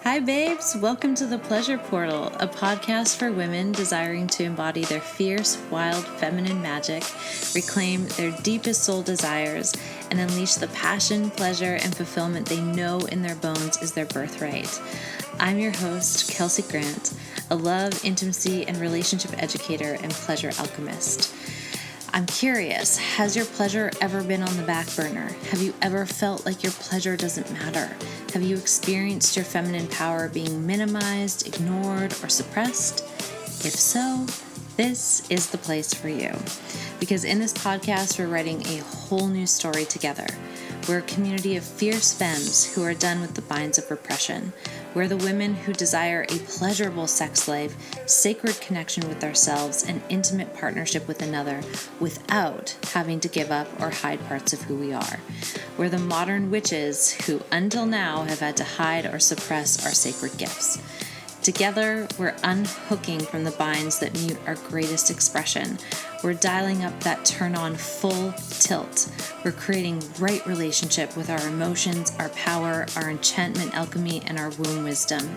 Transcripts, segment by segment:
Hi, babes. Welcome to The Pleasure Portal, a podcast for women desiring to embody their fierce, wild, feminine magic, reclaim their deepest soul desires, and unleash the passion, pleasure, and fulfillment they know in their bones is their birthright. I'm your host, Kelsey Grant, a love, intimacy, and relationship educator and pleasure alchemist. I'm curious, has your pleasure ever been on the back burner? Have you ever felt like your pleasure doesn't matter? Have you experienced your feminine power being minimized, ignored, or suppressed? If so, this is the place for you. Because in this podcast, we're writing a whole new story together. We're a community of fierce femmes who are done with the binds of repression. We're the women who desire a pleasurable sex life, sacred connection with ourselves, and intimate partnership with another without having to give up or hide parts of who we are. We're the modern witches who, until now, have had to hide or suppress our sacred gifts. Together, we're unhooking from the binds that mute our greatest expression. We're dialing up that turn-on full tilt. We're creating right relationship with our emotions, our power, our enchantment alchemy, and our womb wisdom.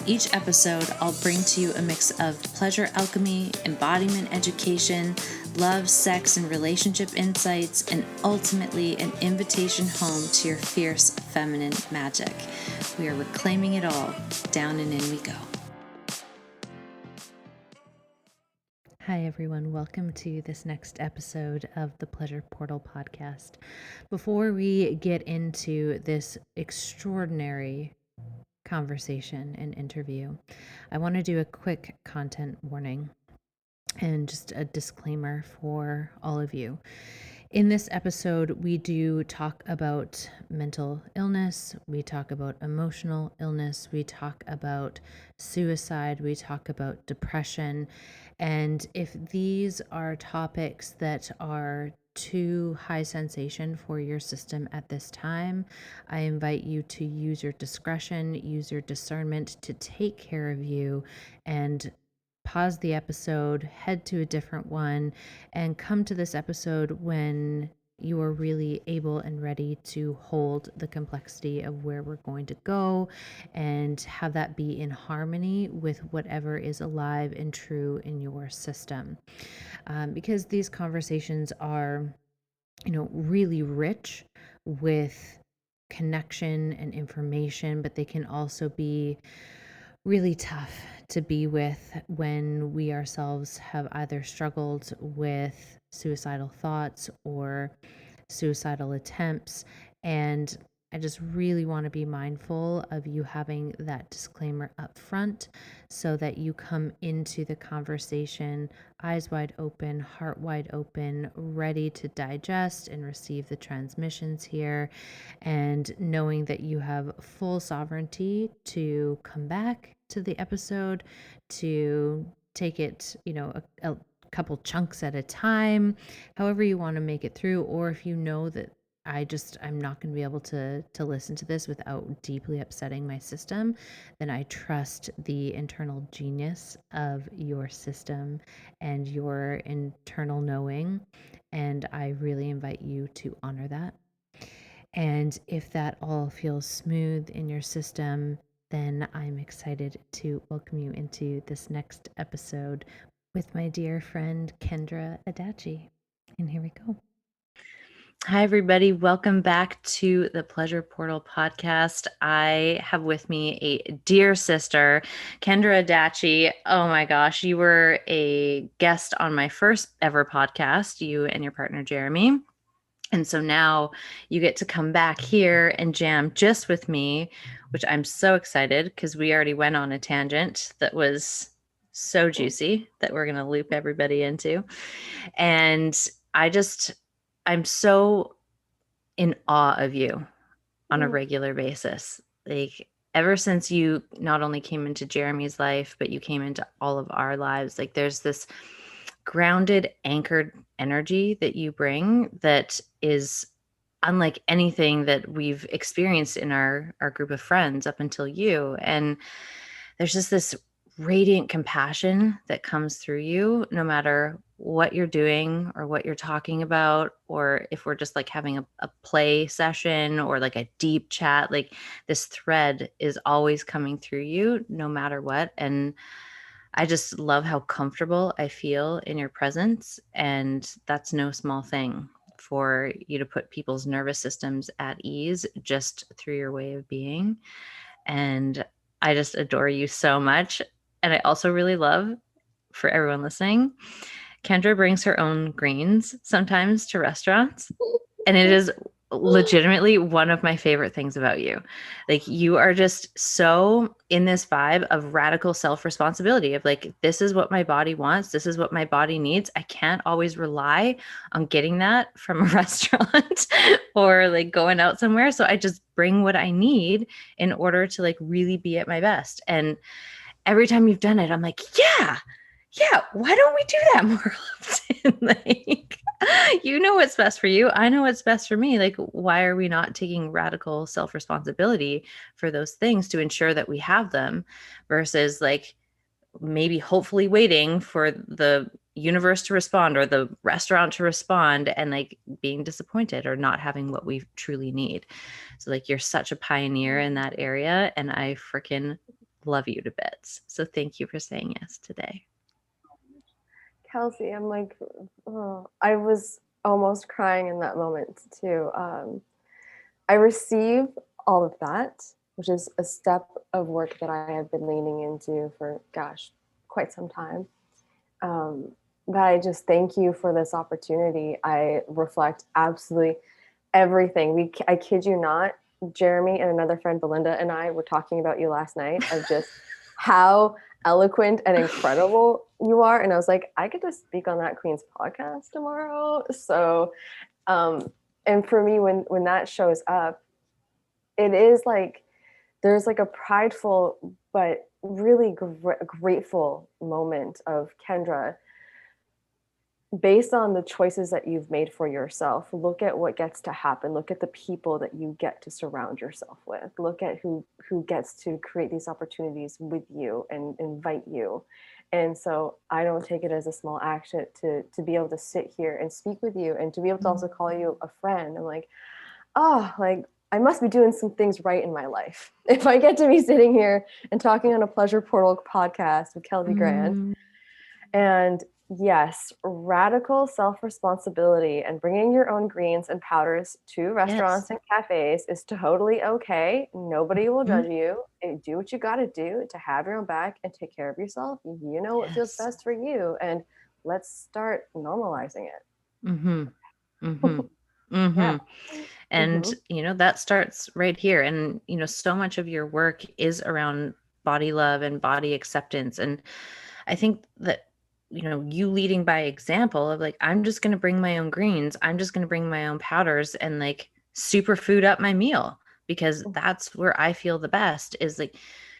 Each episode, I'll bring to you a mix of pleasure alchemy, embodiment education, love, sex, and relationship insights, and ultimately an invitation home to your fierce feminine magic. We are reclaiming it all. Down and in we go. Hi, everyone. Welcome to this next episode of the Pleasure Portal podcast. Before we get into this extraordinary conversation and interview, I want to do a quick content warning and just a disclaimer for all of you. In this episode, we do talk about mental illness, we talk about emotional illness, we talk about suicide, we talk about depression. And if these are topics that are too high sensation for your system at this time, I invite you to use your discretion, use your discernment to take care of you, and pause the episode, head to a different one, and come to this episode when you are really able and ready to hold the complexity of where we're going to go and have that be in harmony with whatever is alive and true in your system. Because these conversations are, really rich with connection and information, but they can also be really tough to be with when we ourselves have either struggled with suicidal thoughts or suicidal attempts. And I just really want to be mindful of you having that disclaimer up front so that you come into the conversation eyes wide open, heart wide open, ready to digest and receive the transmissions here, and knowing that you have full sovereignty to come back to the episode, to take it, a couple chunks at a time, however you want to make it through. Or if you know that I'm not going to be able to listen to this without deeply upsetting my system, then I trust the internal genius of your system and your internal knowing, and I really invite you to honor that. And if that all feels smooth in your system, then I'm excited to welcome you into this next episode with my dear friend Kendra Adachi. And here we go. Hi, everybody. Welcome back to the Pleasure Portal podcast. I have with me a dear sister, Kendra Adachi. Oh my gosh, you were a guest on my first ever podcast, you and your partner, Jeremy. And so now you get to come back here and jam just with me, which I'm so excited because we already went on a tangent that was so juicy that we're going to loop everybody into. And I'm so in awe of you on a regular basis. Like, ever since you not only came into Jeremy's life, but you came into all of our lives, like there's this grounded, anchored energy that you bring that is unlike anything that we've experienced in our group of friends up until you. And there's just this radiant compassion that comes through you, no matter what you're doing or what you're talking about, or if we're just like having a play session or like a deep chat, like this thread is always coming through you no matter what. And I just love how comfortable I feel in your presence. And that's no small thing for you to put people's nervous systems at ease just through your way of being. And I just adore you so much. And I also really love, for everyone listening, Kendra brings her own greens sometimes to restaurants. And it is legitimately one of my favorite things about you. Like, you are just so in this vibe of radical self-responsibility of like, this is what my body wants. This is what my body needs. I can't always rely on getting that from a restaurant or like going out somewhere. So I just bring what I need in order to like really be at my best. And every time you've done it, I'm like, yeah, why don't we do that more often? Like, you know what's best for you. I know what's best for me. Like, why are we not taking radical self-responsibility for those things to ensure that we have them versus like maybe hopefully waiting for the universe to respond or the restaurant to respond and like being disappointed or not having what we truly need. So like, you're such a pioneer in that area, and I freaking love you to bits. So thank you for saying yes today. Kelsey, I'm like, oh, I was almost crying in that moment too. I receive all of that, which is a step of work that I have been leaning into for, gosh, quite some time. Um, but I just thank you for this opportunity. I reflect absolutely everything. I kid you not, Jeremy and another friend, Belinda, and I were talking about you last night of just how eloquent and incredible you are. And I was like, I get to speak on that Queen's podcast tomorrow. So, and for me, when that shows up, it is like there's like a prideful but really grateful moment of Kendra, based on the choices that you've made for yourself. Look at what gets to happen. Look at the people that you get to surround yourself with. Look at who gets to create these opportunities with you and invite you. And so I don't take it as a small action to be able to sit here and speak with you and to be able to also call you a friend. I'm like, oh, like I must be doing some things right in my life if I get to be sitting here and talking on a Pleasure Portal podcast with Kelsey Grant. Mm, And yes, radical self responsibility and bringing your own greens and powders to yes. restaurants and cafes is totally okay. Nobody will Mm, judge you. Do what you got to do to have your own back and take care of yourself. You know what feels yes. best for you. And let's start normalizing it. Mm-hmm. Mm-hmm. Mm-hmm. Yeah. And, Mm-hmm. that starts right here. And, so much of your work is around body love and body acceptance. And I think that, you leading by example of like, I'm just going to bring my own greens. I'm just going to bring my own powders and like superfood up my meal because that's where I feel the best is like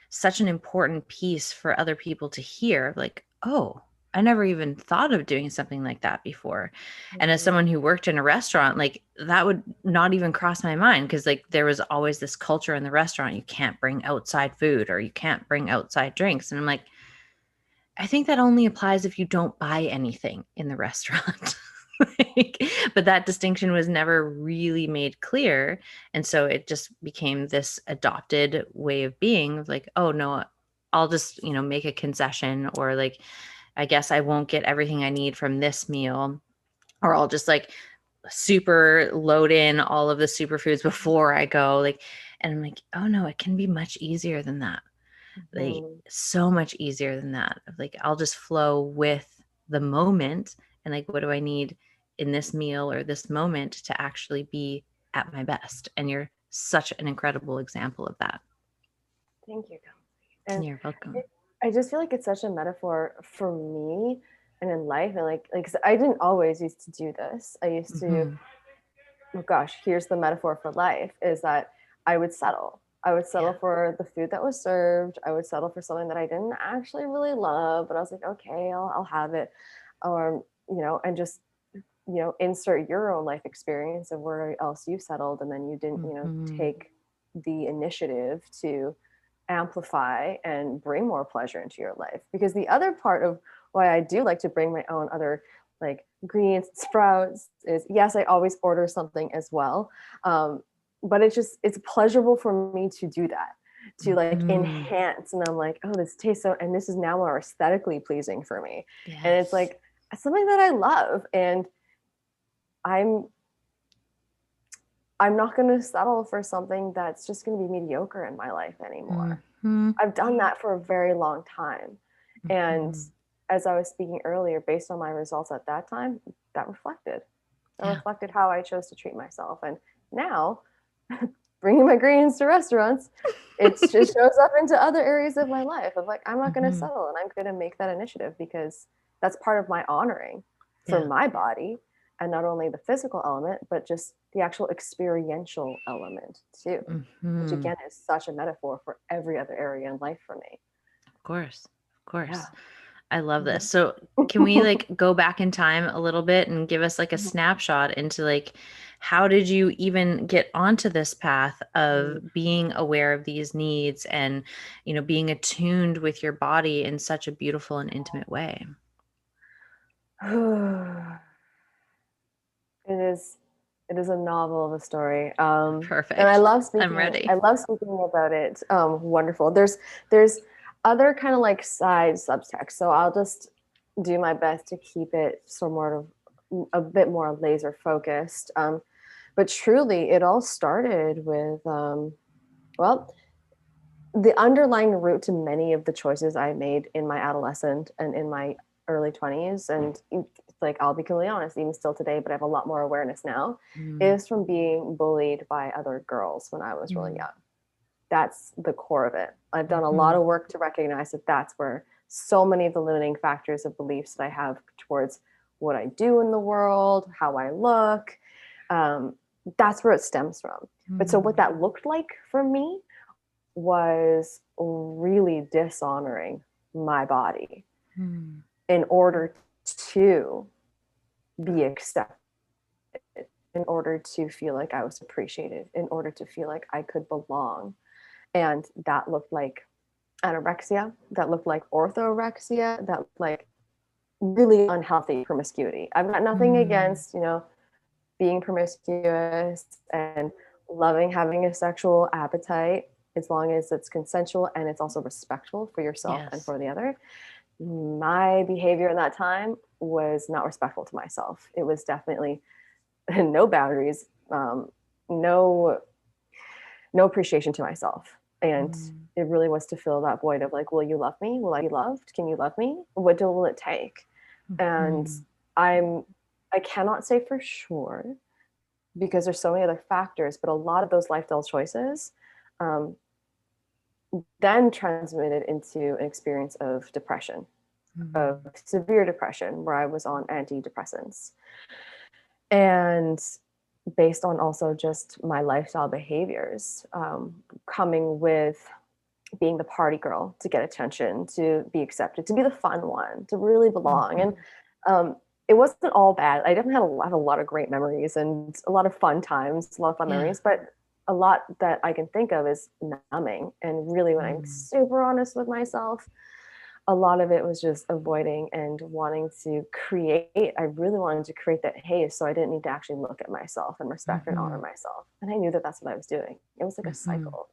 such an important piece for other people to hear. Like, oh, I never even thought of doing something like that before. And as someone who worked in a restaurant, like that would not even cross my mind because like there was always this culture in the restaurant. You can't bring outside food or you can't bring outside drinks. And I'm like, I think that only applies if you don't buy anything in the restaurant. Like, but that distinction was never really made clear. And so it just became this adopted way of being of like, oh no, I'll just, make a concession or like, I guess I won't get everything I need from this meal, or I'll just like super load in all of the superfoods before I go. Like, and I'm like, oh no, it can be much easier than that. Like, Mm-hmm. so much easier than that. Like, I'll just flow with the moment and like, what do I need in this meal or this moment to actually be at my best? And you're such an incredible example of that. Thank you, Kelsey. And You're welcome. it, I just feel like it's such a metaphor for me and in life. And like 'cause I didn't always used to do this. I used to, Mm-hmm. oh gosh, here's the metaphor for life is that I would settle. I would settle Yeah. for the food that was served. I would settle for something that I didn't actually really love, but I was like, okay, I'll have it. Or, and just, insert your own life experience of where else you settled. And then you didn't, Mm-hmm. take the initiative to amplify and bring more pleasure into your life. Because the other part of why I do like to bring my own other like greens, sprouts, is yes, I always order something as well. But it's pleasurable for me to do that, to like Mm-hmm. enhance. And I'm like, oh, this tastes so, and this is now more aesthetically pleasing for me. And it's Yes. like something that I love. And I'm I'm not going to settle for something that's just going to be mediocre in my life anymore. Mm-hmm. I've done that for a very long time. And Mm-hmm. as I was speaking earlier, based on my results at that time, that reflected. That Yeah. reflected how I chose to treat myself. And now, bringing my greens to restaurants, it just shows up into other areas of my life of like, I'm not going to Mm-hmm. settle and I'm going to make that initiative because that's part of my honoring for Yeah. my body, and not only the physical element, but just the actual experiential element too, which Mm-hmm. again is such a metaphor for every other area in life for me. Of course. Of Yeah. course. I love this. Mhm. So, can we like go back in time a little bit and give us like a snapshot into like how did you even get onto this path of being aware of these needs and, being attuned with your body in such a beautiful and intimate way? It is it is a novel of a story. And Perfect. I'm I ready. love speaking about it. Wonderful. There's other kind of like side subtext. So I'll just do my best to keep it sort of a bit more laser focused. But truly it all started with well, the underlying root to many of the choices I made in my adolescent and in my early 20s, and like I'll be completely honest, even still today, but I have a lot more awareness now, Mm, is from being bullied by other girls when I was really mm, young. That's the core of it. I've done a lot mhm, of work to recognize that that's where so many of the limiting factors of beliefs that I have towards what I do in the world, how I look, um, that's where it stems from. But so what mm, that looked like for me was really dishonoring my body mm, in order to be accepted, in order to feel like I was appreciated, in order to feel like I could belong. And that looked like anorexia, that looked like orthorexia, that looked like really unhealthy promiscuity. I've got nothing mm. against, being promiscuous and loving having a sexual appetite as long as it's consensual and it's also respectful for yourself and Yes. for the other. My behavior in that time was not respectful to myself. It was definitely no boundaries, no no appreciation to myself. And Mm, it really was to fill that void of like, will you love me? Will I be loved? Can you love me? Will it take? And mhm, I'm I cannot say for sure because there's so many other factors, but a lot of those lifestyle choices um, then transmitted into an experience of depression, of mhm, severe depression, where I was on antidepressants. And based on also just my lifestyle behaviors, coming with being the party girl to get attention, to be accepted, to be the fun one, to really belong. mhm. And um, it wasn't all bad. I definitely had a lot of great memories and a lot of fun times, a lot of fun Yeah. memories, but a lot that I can think of is numbing. And really, when I'm Mm, super honest with myself, a lot of it was just avoiding and wanting to create. I really wanted to create that haze so I didn't need to actually look at myself and respect and honor mhm, myself. And I knew that that's what I was doing. It was like a mhm, cycle.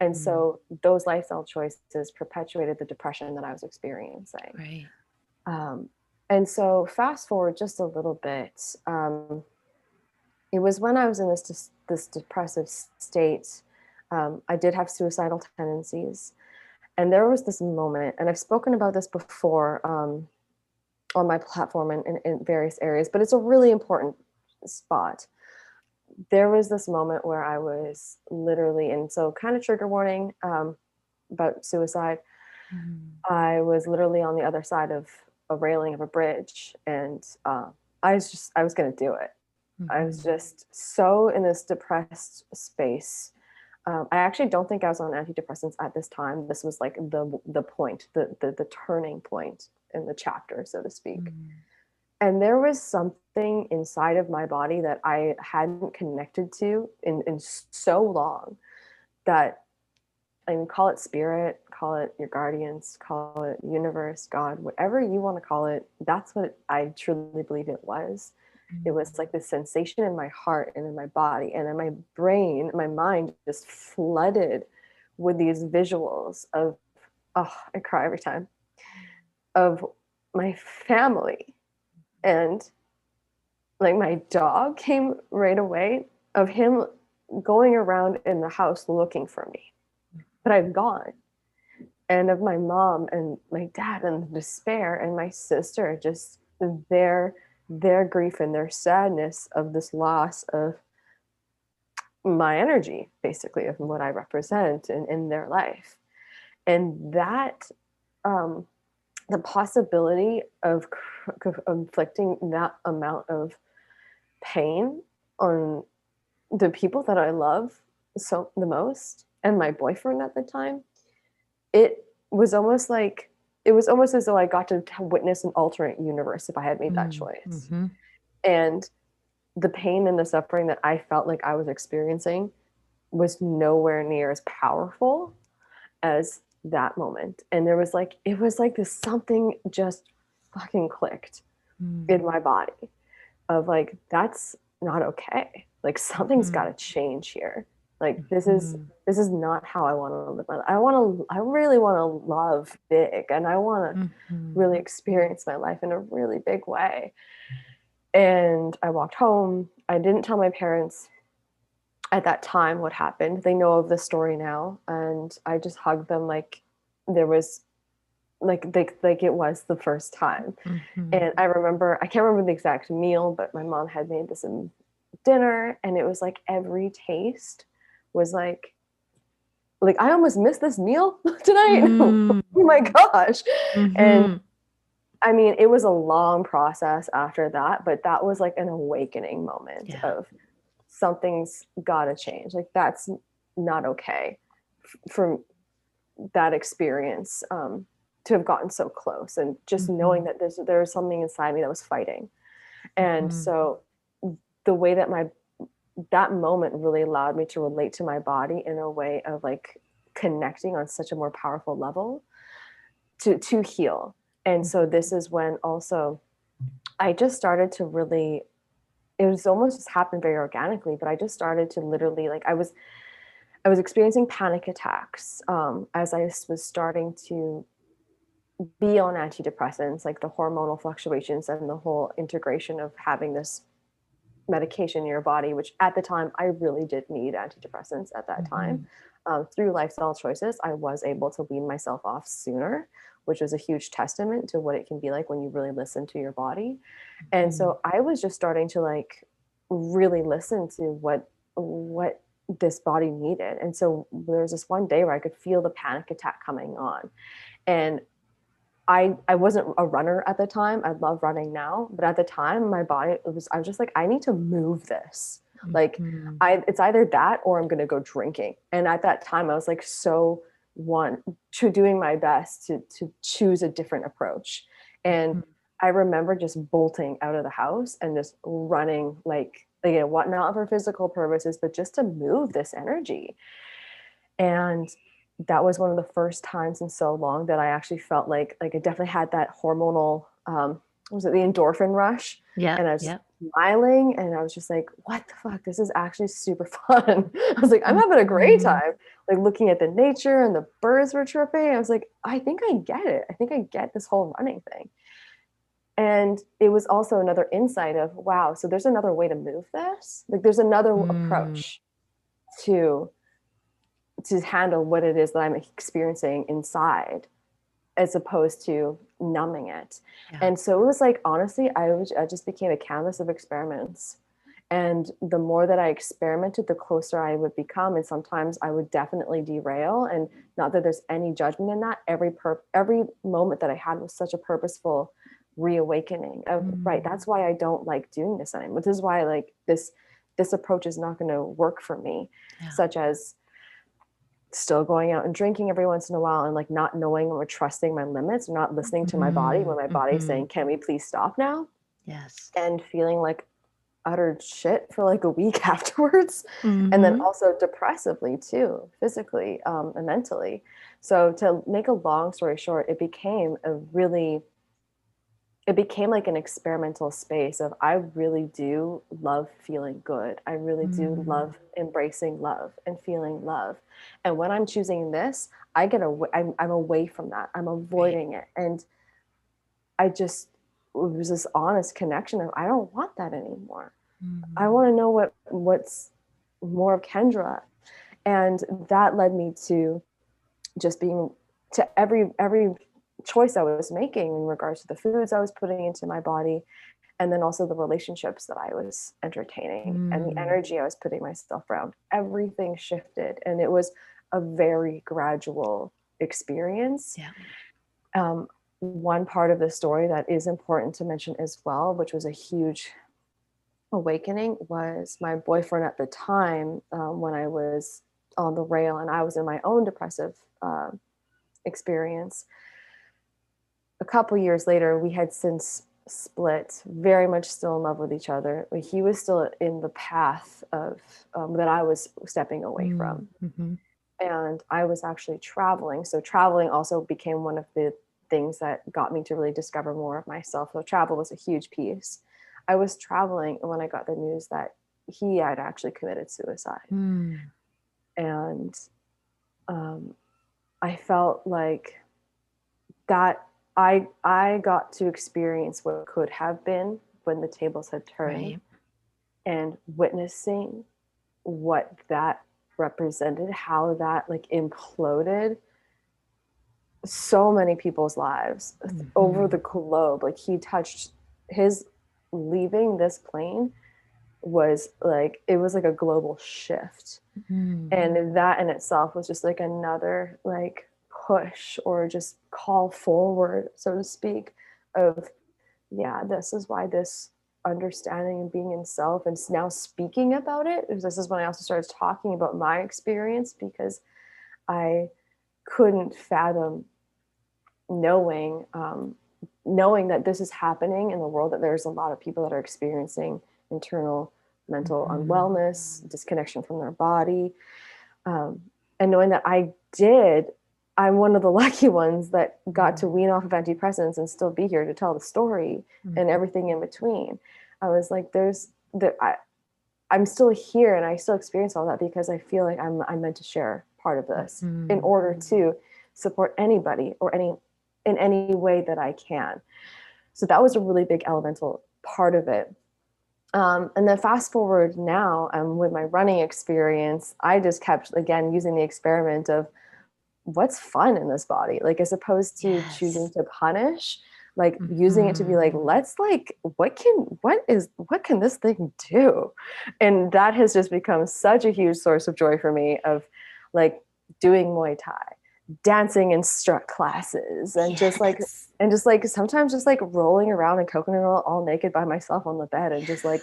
And mhm. so those lifestyle choices perpetuated the depression that I was experiencing. Right. Um, and so fast forward just a little bit, it was when I was in this depressive state. I did have suicidal tendencies, and there was this moment, and I've spoken about this before on my platform and in various areas, but it's a really important spot. There was this moment where I was literally, and so kind of trigger warning about suicide. Mm, I was literally on the other side of a railing of a bridge, and I was going to do it. I was mhm, just so in this depressed space. I actually don't think I was on antidepressants at this time. This was like the point, the turning point in the chapter, so to speak. mm, And there was something inside of my body that I hadn't connected to in so long that I mean, call it spirit, call it your guardians, call it universe, God, whatever you want to call it. That's what I truly believe it was. It was like this sensation in my heart and in my body and in my brain, my mind just flooded with these visuals of, oh, I cry every time, of my family. And like my dog came right away, of him going around in the house looking for me, but I've gone. And of my mom and my dad and the despair, and my sister, just their grief and their sadness of this loss of my energy, basically, of what I represent in their life. And that, um, the possibility of inflicting that amount of pain on the people that I love so the most, and my boyfriend at the time, it was almost like it was almost as though I got to witness an alternate universe if I had made that choice. Mm-hmm. And the pain and the suffering that I felt like I was experiencing was nowhere near as powerful as that moment. And there was like, it was like this something just fucking clicked in my body of like, that's not okay. Like something's got to change here. Like this is not how I want to live my life. I really want to love big, and I want to really experience my life in a really big way. And I walked home. I didn't tell my parents at that time what happened. They know of the story now, and I just hugged them like there was like it was the first time. And I remember, I can't remember the exact meal, but my mom had made this dinner, and it was like every taste was like I almost missed this meal tonight. Oh my gosh. And I mean, it was a long process after that, but that was like an awakening moment of something's got to change. Like that's not okay from that experience, to have gotten so close, and just knowing that there was something inside me that was fighting. And so the way that that moment really allowed me to relate to my body in a way of like connecting on such a more powerful level to heal. And so this is when also I just started to really, it was almost just happened very organically, but I just started to literally like I was experiencing panic attacks, as I was starting to be on antidepressants, like the hormonal fluctuations and the whole integration of having this medication in your body, which at the time I really did need antidepressants at that time. Through lifestyle choices, I was able to wean myself off sooner, which was a huge testament to what it can be like when you really listen to your body. And so I was just starting to like really listen to what this body needed. And so there was this one day where I could feel the panic attack coming on. And I wasn't a runner at the time. I love running now, but at the time my body I was just like, I need to move this. Like it's either that or I'm gonna go drinking. And at that time I was like doing my best to choose a different approach. And I remember just bolting out of the house and just running like again, what not for physical purposes, but just to move this energy. And that was one of the first times in so long that I actually felt like I definitely had that hormonal, was it the endorphin rush? Yeah. And I was smiling, and I was just like, what the fuck? This is actually super fun. I was like, I'm having a great time. Like looking at the nature and the birds were chirping. I was like, I think I get it. I think I get this whole running thing. And it was also another insight of, wow, so there's another way to move this. Like there's another approach to handle what it is that I'm experiencing inside, as opposed to numbing it. And so it was like, honestly, I just became a canvas of experiments. And the more that I experimented, the closer I would become. And sometimes I would definitely derail. And not that there's any judgment in that. Every moment that I had was such a purposeful reawakening of, right, that's why I don't like doing this anymore. This is why like this approach is not going to work for me, such as still going out and drinking every once in a while, and like not knowing or trusting my limits, not listening to my body when my body's saying, can we please stop now? Yes. And feeling like uttered shit for like a week afterwards. And then Mm-hmm. also depressively too, physically and mentally. So to make a long story short, it became like an experimental space of I really do love feeling good. I really do love embracing love and feeling love. And when I'm choosing this, I get away, I'm away from that. I'm Right. avoiding it. And I just, it was this honest connection of I don't want that anymore. I want to know what's more of Kendra. And that led me to just being to every choice I was making in regards to the foods I was putting into my body, and then also the relationships that I was entertaining and the energy I was putting myself around. Everything shifted, and it was a very gradual experience. Yeah. One part of the story that is important to mention as well, which was a huge awakening, was my boyfriend at the time, when I was on the rail and I was in my own depressive experience. A couple years later, we had since split, very much still in love with each other. He was still in the path of that I was stepping away from. Mm-hmm. And I was actually traveling. So traveling also became one of the things that got me to really discover more of myself. So travel was a huge piece. I was traveling when I got the news that he had actually committed suicide. And um, I felt like that I got to experience what could have been when the tables had turned, Right. and witnessing what that represented, how that like imploded so many people's lives over the globe. Like he touched his leaving this plane was like it was like a global shift. And that in itself was just like another like push or just call forward, so to speak, of yeah, this is why this understanding and being in self and now speaking about it. This is when I also started talking about my experience, because I couldn't fathom knowing knowing that this is happening in the world, that there's a lot of people that are experiencing internal mental unwellness, disconnection from their body, and knowing that I'm one of the lucky ones that got to wean off of antidepressants and still be here to tell the story and everything in between. I was like, I'm still here and I still experience all that because I feel like I'm meant to share part of this in order to support anybody or in any way that I can. So that was a really big elemental part of it. And then fast forward now, with my running experience, I just kept again using the experiment of what's fun in this body, like as opposed to choosing to punish, like using it to be like, let's like what can this thing do. And that has just become such a huge source of joy for me, of like doing Muay Thai, dancing in strut classes, and just like sometimes just like rolling around in coconut oil all naked by myself on the bed and just like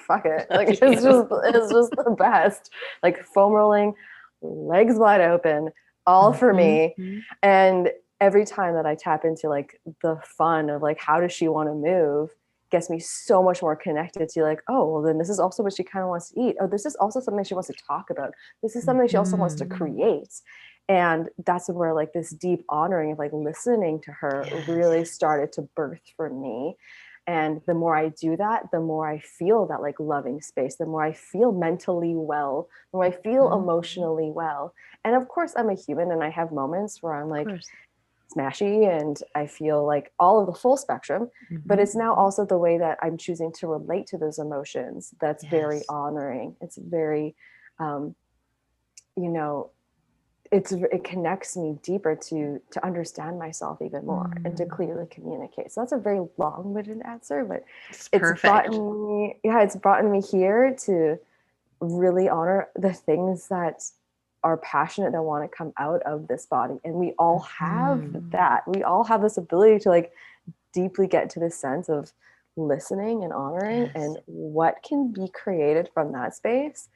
fuck it, like it's just the best, like foam rolling, legs wide open, all for me. And every time that I tap into like the fun of like how does she want to move, gets me so much more connected to like, oh well, then this is also what she kind of wants to eat, oh this is also something she wants to talk about, this is something she also wants to create. And that's where like this deep honoring of like listening to her really started to birth for me. And the more I do that, the more I feel that like loving space, the more I feel mentally well, the more I feel emotionally well. And of course, I'm a human and I have moments where I'm like smashy and I feel like all of the full spectrum. But it's now also the way that I'm choosing to relate to those emotions that's very honoring. It's very, you know, it connects me deeper to understand myself even more and to clearly communicate. So that's a very long-winded answer, but it's brought me, it's brought me here to really honor the things that are passionate, that want to come out of this body. And we all have that. We all have this ability to like deeply get to this sense of listening and honoring, and what can be created from that space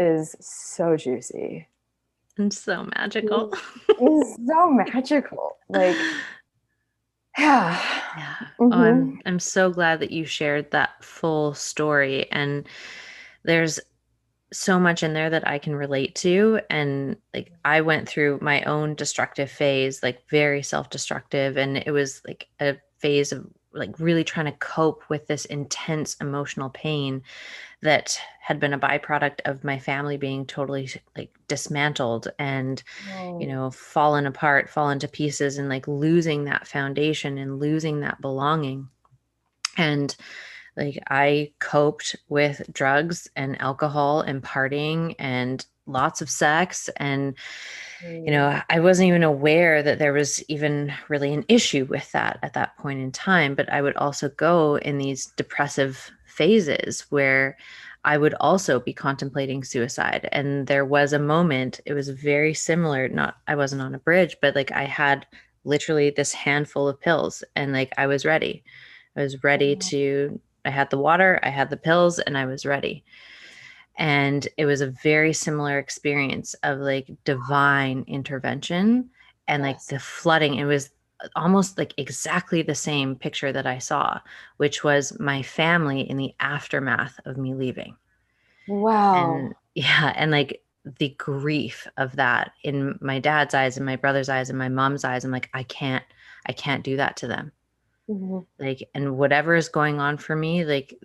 is so juicy. And so magical. It's so magical. Like Yeah. Yeah. Oh, Mm-hmm. I'm so glad that you shared that full story. And there's so much in there that I can relate to. And like I went through my own destructive phase, like very self-destructive. And it was like a phase of like really trying to cope with this intense emotional pain that had been a byproduct of my family being totally like dismantled and, Oh. fallen apart, fallen to pieces, and like losing that foundation and losing that belonging. And like I coped with drugs and alcohol and partying and lots of sex. And, Mm. I wasn't even aware that there was even really an issue with that at that point in time. But I would also go in these depressive phases where I would also be contemplating suicide. And there was a moment, it was very similar. Not, I wasn't on a bridge, but like I had literally this handful of pills and like I was ready. I was ready Oh. to, I had the water, I had the pills, and I was ready. And it was a very similar experience of like divine intervention and like Yes. the flooding. It was almost like exactly the same picture that I saw, which was my family in the aftermath of me leaving. And Wow. yeah, and like the grief of that in my dad's eyes and my brother's eyes and my mom's eyes. I'm like, I can't do that to them. Mm-hmm. Like, and whatever is going on for me, like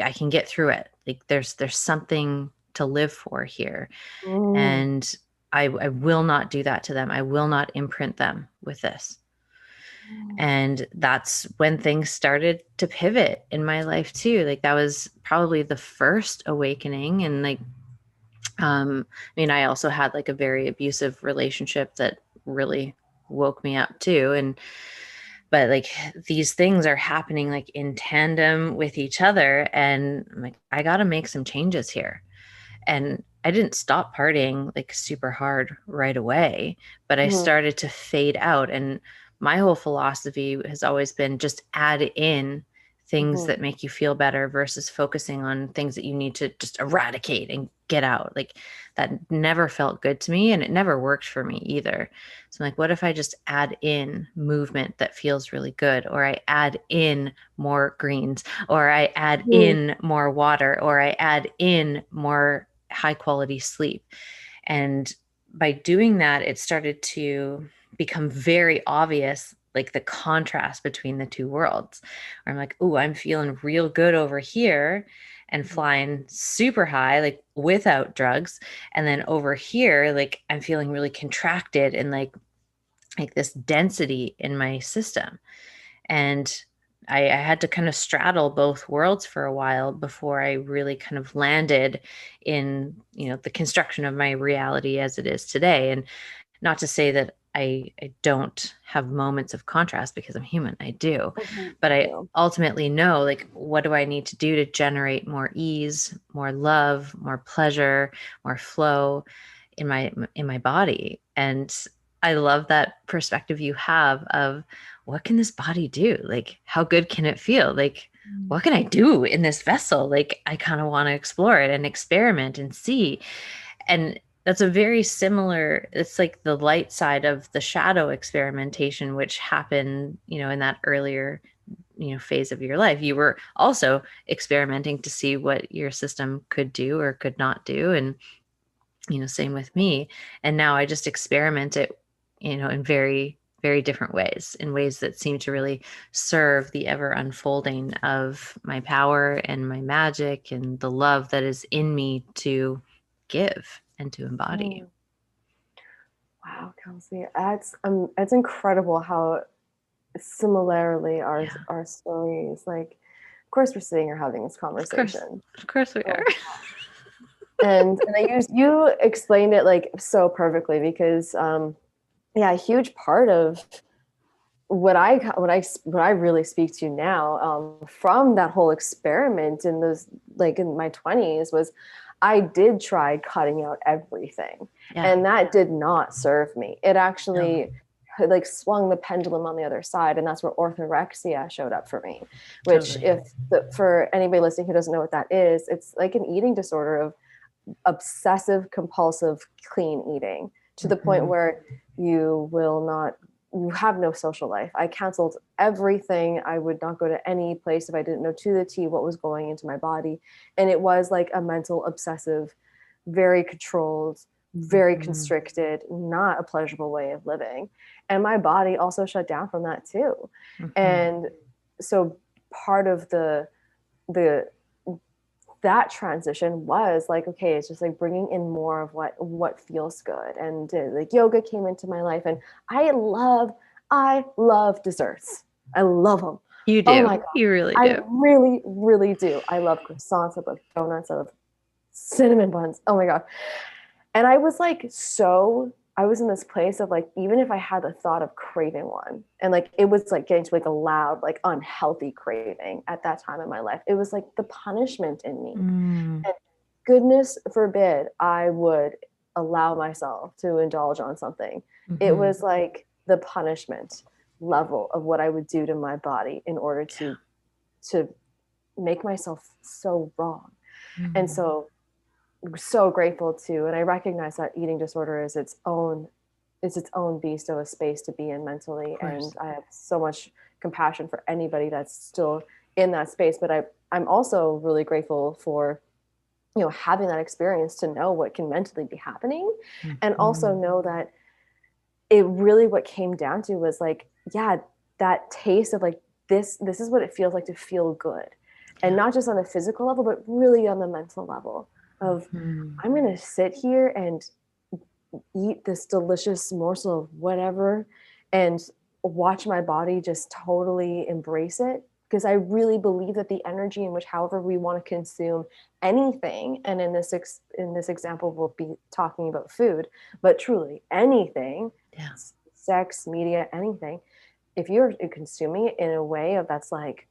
I can get through it. Like there's something to live for here. Mm. And I will not do that to them. I will not imprint them with this. And that's when things started to pivot in my life too. Like that was probably the first awakening. And like, I mean, I also had like a very abusive relationship that really woke me up too. And but like these things are happening like in tandem with each other. And I'm like, I got to make some changes here. And I didn't stop partying like super hard right away, but I Mm-hmm. started to fade out. And my whole philosophy has always been just add in things Mm-hmm. that make you feel better versus focusing on things that you need to just eradicate and get out. Like that never felt good to me and it never worked for me either. So I'm like, what if I just add in movement that feels really good? Or I add in more greens, or I add Mm-hmm. in more water, or I add in more high quality sleep. And by doing that, it started to become very obvious, like the contrast between the two worlds. Where I'm like, oh, I'm feeling real good over here and flying super high, like without drugs. And then over here, like I'm feeling really contracted and like this density in my system. And I had to kind of straddle both worlds for a while before I really kind of landed in, the construction of my reality as it is today. And not to say that I don't have moments of contrast because I'm human, I do. Mm-hmm. But I Yeah. ultimately know like what do I need to do to generate more ease, more love, more pleasure, more flow in my body. And I love that perspective you have of what can this body do? Like how good can it feel? Like what can I do in this vessel? Like I kind of want to explore it and experiment and see. And that's a very similar, it's like the light side of the shadow experimentation, which happened, in that earlier, phase of your life. You were also experimenting to see what your system could do or could not do. And, same with me. And now I just experiment it, in very, very different ways, in ways that seem to really serve the ever unfolding of my power and my magic and the love that is in me to give and to embody. Mm. Wow, Kelsey, that's incredible how similarly Yeah, our stories. Like, of course, we're sitting here having this of course. conversation. Of course we are. Oh. And you explained it like so perfectly because yeah, a huge part of what I really speak to now from that whole experiment in those like in my 20s was I did try cutting out everything, Yeah, and that did not serve me. It no, actually like swung the pendulum on the other side, and that's where orthorexia showed up for me, which totally. if for anybody listening who doesn't know what that is, it's like an eating disorder of obsessive compulsive clean eating to the point Hmm. where you will not you have no social life. I canceled everything. I would not go to any place if I didn't know to the T what was going into my body. And it was like a mental, obsessive, very controlled, very Mhm. constricted, not a pleasurable way of living. And my body also shut down from that too. Mhm. And so part of the that transition was like, okay, it's just like bringing in more of what feels good. And like yoga came into my life, and I love desserts. I love them. You Oh do. my god, You really I do. really really do. I love croissants, I love donuts, I love cinnamon buns. Oh my god. And I was like, so I was in this place of like, even if I had the thought of craving one, and like it was like getting to like a loud, like unhealthy craving at that time in my life, it was like the punishment in me. Mm. And goodness forbid I would allow myself to indulge on something. It Mhm. was like the punishment level of what I would do to my body in order to make myself so wrong. And Mhm. so grateful to, and I recognize that eating disorder is its own beast of a space to be in Of mentally. And course. I have so much compassion for anybody that's still in that space. But I'm also really grateful for having that experience to know what can mentally be happening, and also Mhm. know that it really, what came down to was like, yeah, that taste of like, this is what it feels like to feel good, and Yeah. not just on a physical level but really on the mental level of, Mhm. I'm going to sit here and eat this delicious morsel of whatever, and watch my body just totally embrace it, because I really believe that the energy in which, however we want to consume anything, and in this example we'll be talking about food, but truly anything, Yeah. sex, media, anything, if you're consuming it in a way of that's like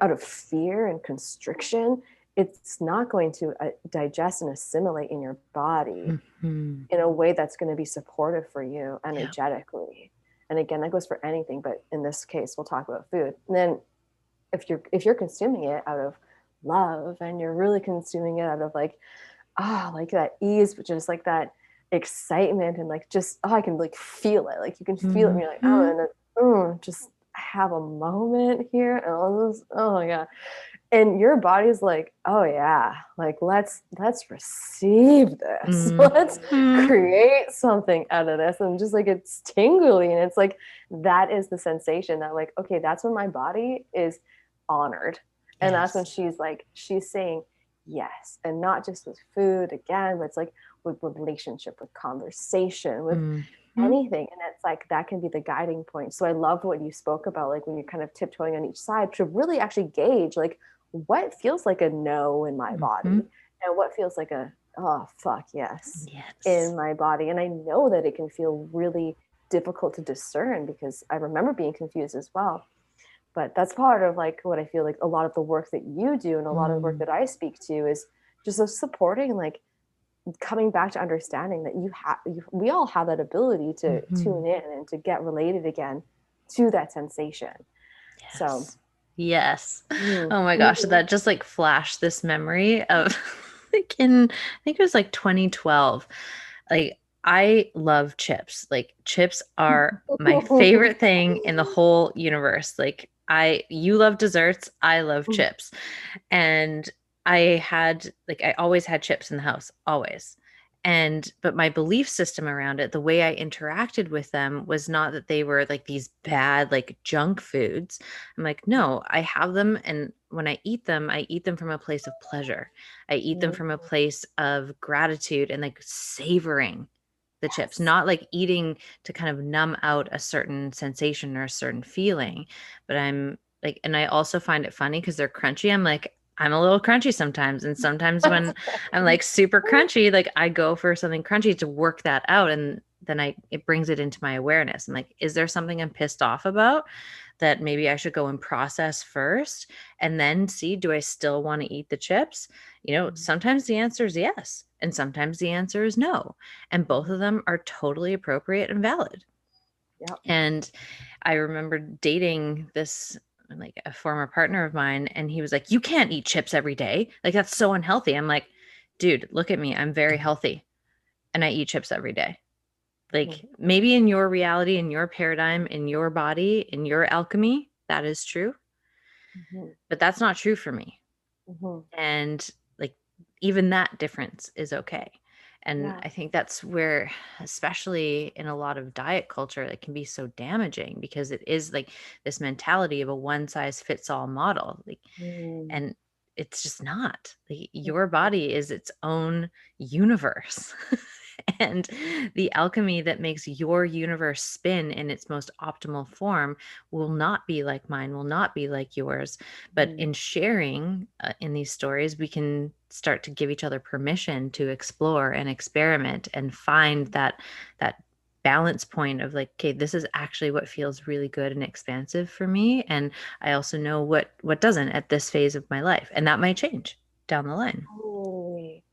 out of fear and constriction, it's not going to digest and assimilate in your body Mhm. in a way that's going to be supportive for you Yeah. energetically. And again, that goes for anything, but in this case we'll talk about food. And then if you're consuming it out of love, and you're really consuming it out of like, like that ease, but just like that excitement, and like, just, I can like feel it, like you can feel it, and you're like, Mhm. and just have a moment here, and all this, oh my god, and your body's like, oh yeah, like let's receive this. Let's Mhm. create something out of this. And just like, it's tingly, and it's like, that is the sensation that like, okay, that's when my body is honored. And that's when Yes. she's saying yes. And not just with food again, but it's like with relationship, with conversation, with Mhm. anything. And it's like, that can be the guiding point. So I love what you spoke about, like when you're kind of tiptoeing on each side to really actually gauge like, what feels like a no in my Mhm. body, and what feels like a, oh fuck yes, Yes. in my body. And I know that it can feel really difficult to discern, because I remember being confused as well. But that's part of like what I feel like a lot of the work that you do, and a lot of the work Mm. that I speak to, is just of supporting, like coming back to understanding that we all have that ability to Mhm. tune in and to get related again to that sensation. So Yes. Yes. mm, Oh my gosh, mhm. that just like flashed this memory of like in I think it was like 2012. Like I love chips. Like chips are my favorite thing in the whole universe. Like you love desserts, I love chips. And I always had chips in the house, always. But my belief system around it, the way I interacted with them was not that they were like these bad, like junk foods. I'm like, no, I have them. And when I eat them from a place of pleasure. I eat them Mhm. from a place of gratitude and like savoring the chips, Yes. not like eating to kind of numb out a certain sensation or a certain feeling. But I'm like, and I also find it funny because they're crunchy. I'm like, I'm a little crunchy sometimes. And sometimes when I'm like super crunchy, like I go for something crunchy to work that out. And then it brings it into my awareness. I'm like, is there something I'm pissed off about that maybe I should go and process first and then see, do I still want to eat the chips? Sometimes the answer is yes. And sometimes the answer is no. And both of them are totally appropriate and valid. Yep. And I remember dating this like a former partner of mine, and he was like, "You can't eat chips every day. Like that's so unhealthy." I'm like, "Dude, look at me. I'm very healthy and I eat chips every day." Like maybe in your reality, in your paradigm, in your body, in your alchemy, that is true. Mm-hmm. But that's not true for me. Mm-hmm. And like even that difference is okay. And Yeah. I think that's where, especially in a lot of diet culture, it can be so damaging because it is like this mentality of a one size fits all model. Like, Mm. and it's just not. Like, your body is its own universe. And the alchemy that makes your universe spin in its most optimal form will not be like mine, will not be like yours. But Mm. in sharing in these stories, we can start to give each other permission to explore and experiment and find that balance point of like, okay, this is actually what feels really good and expansive for me, and I also know what doesn't at this phase of my life, and that might change down the line. Totally.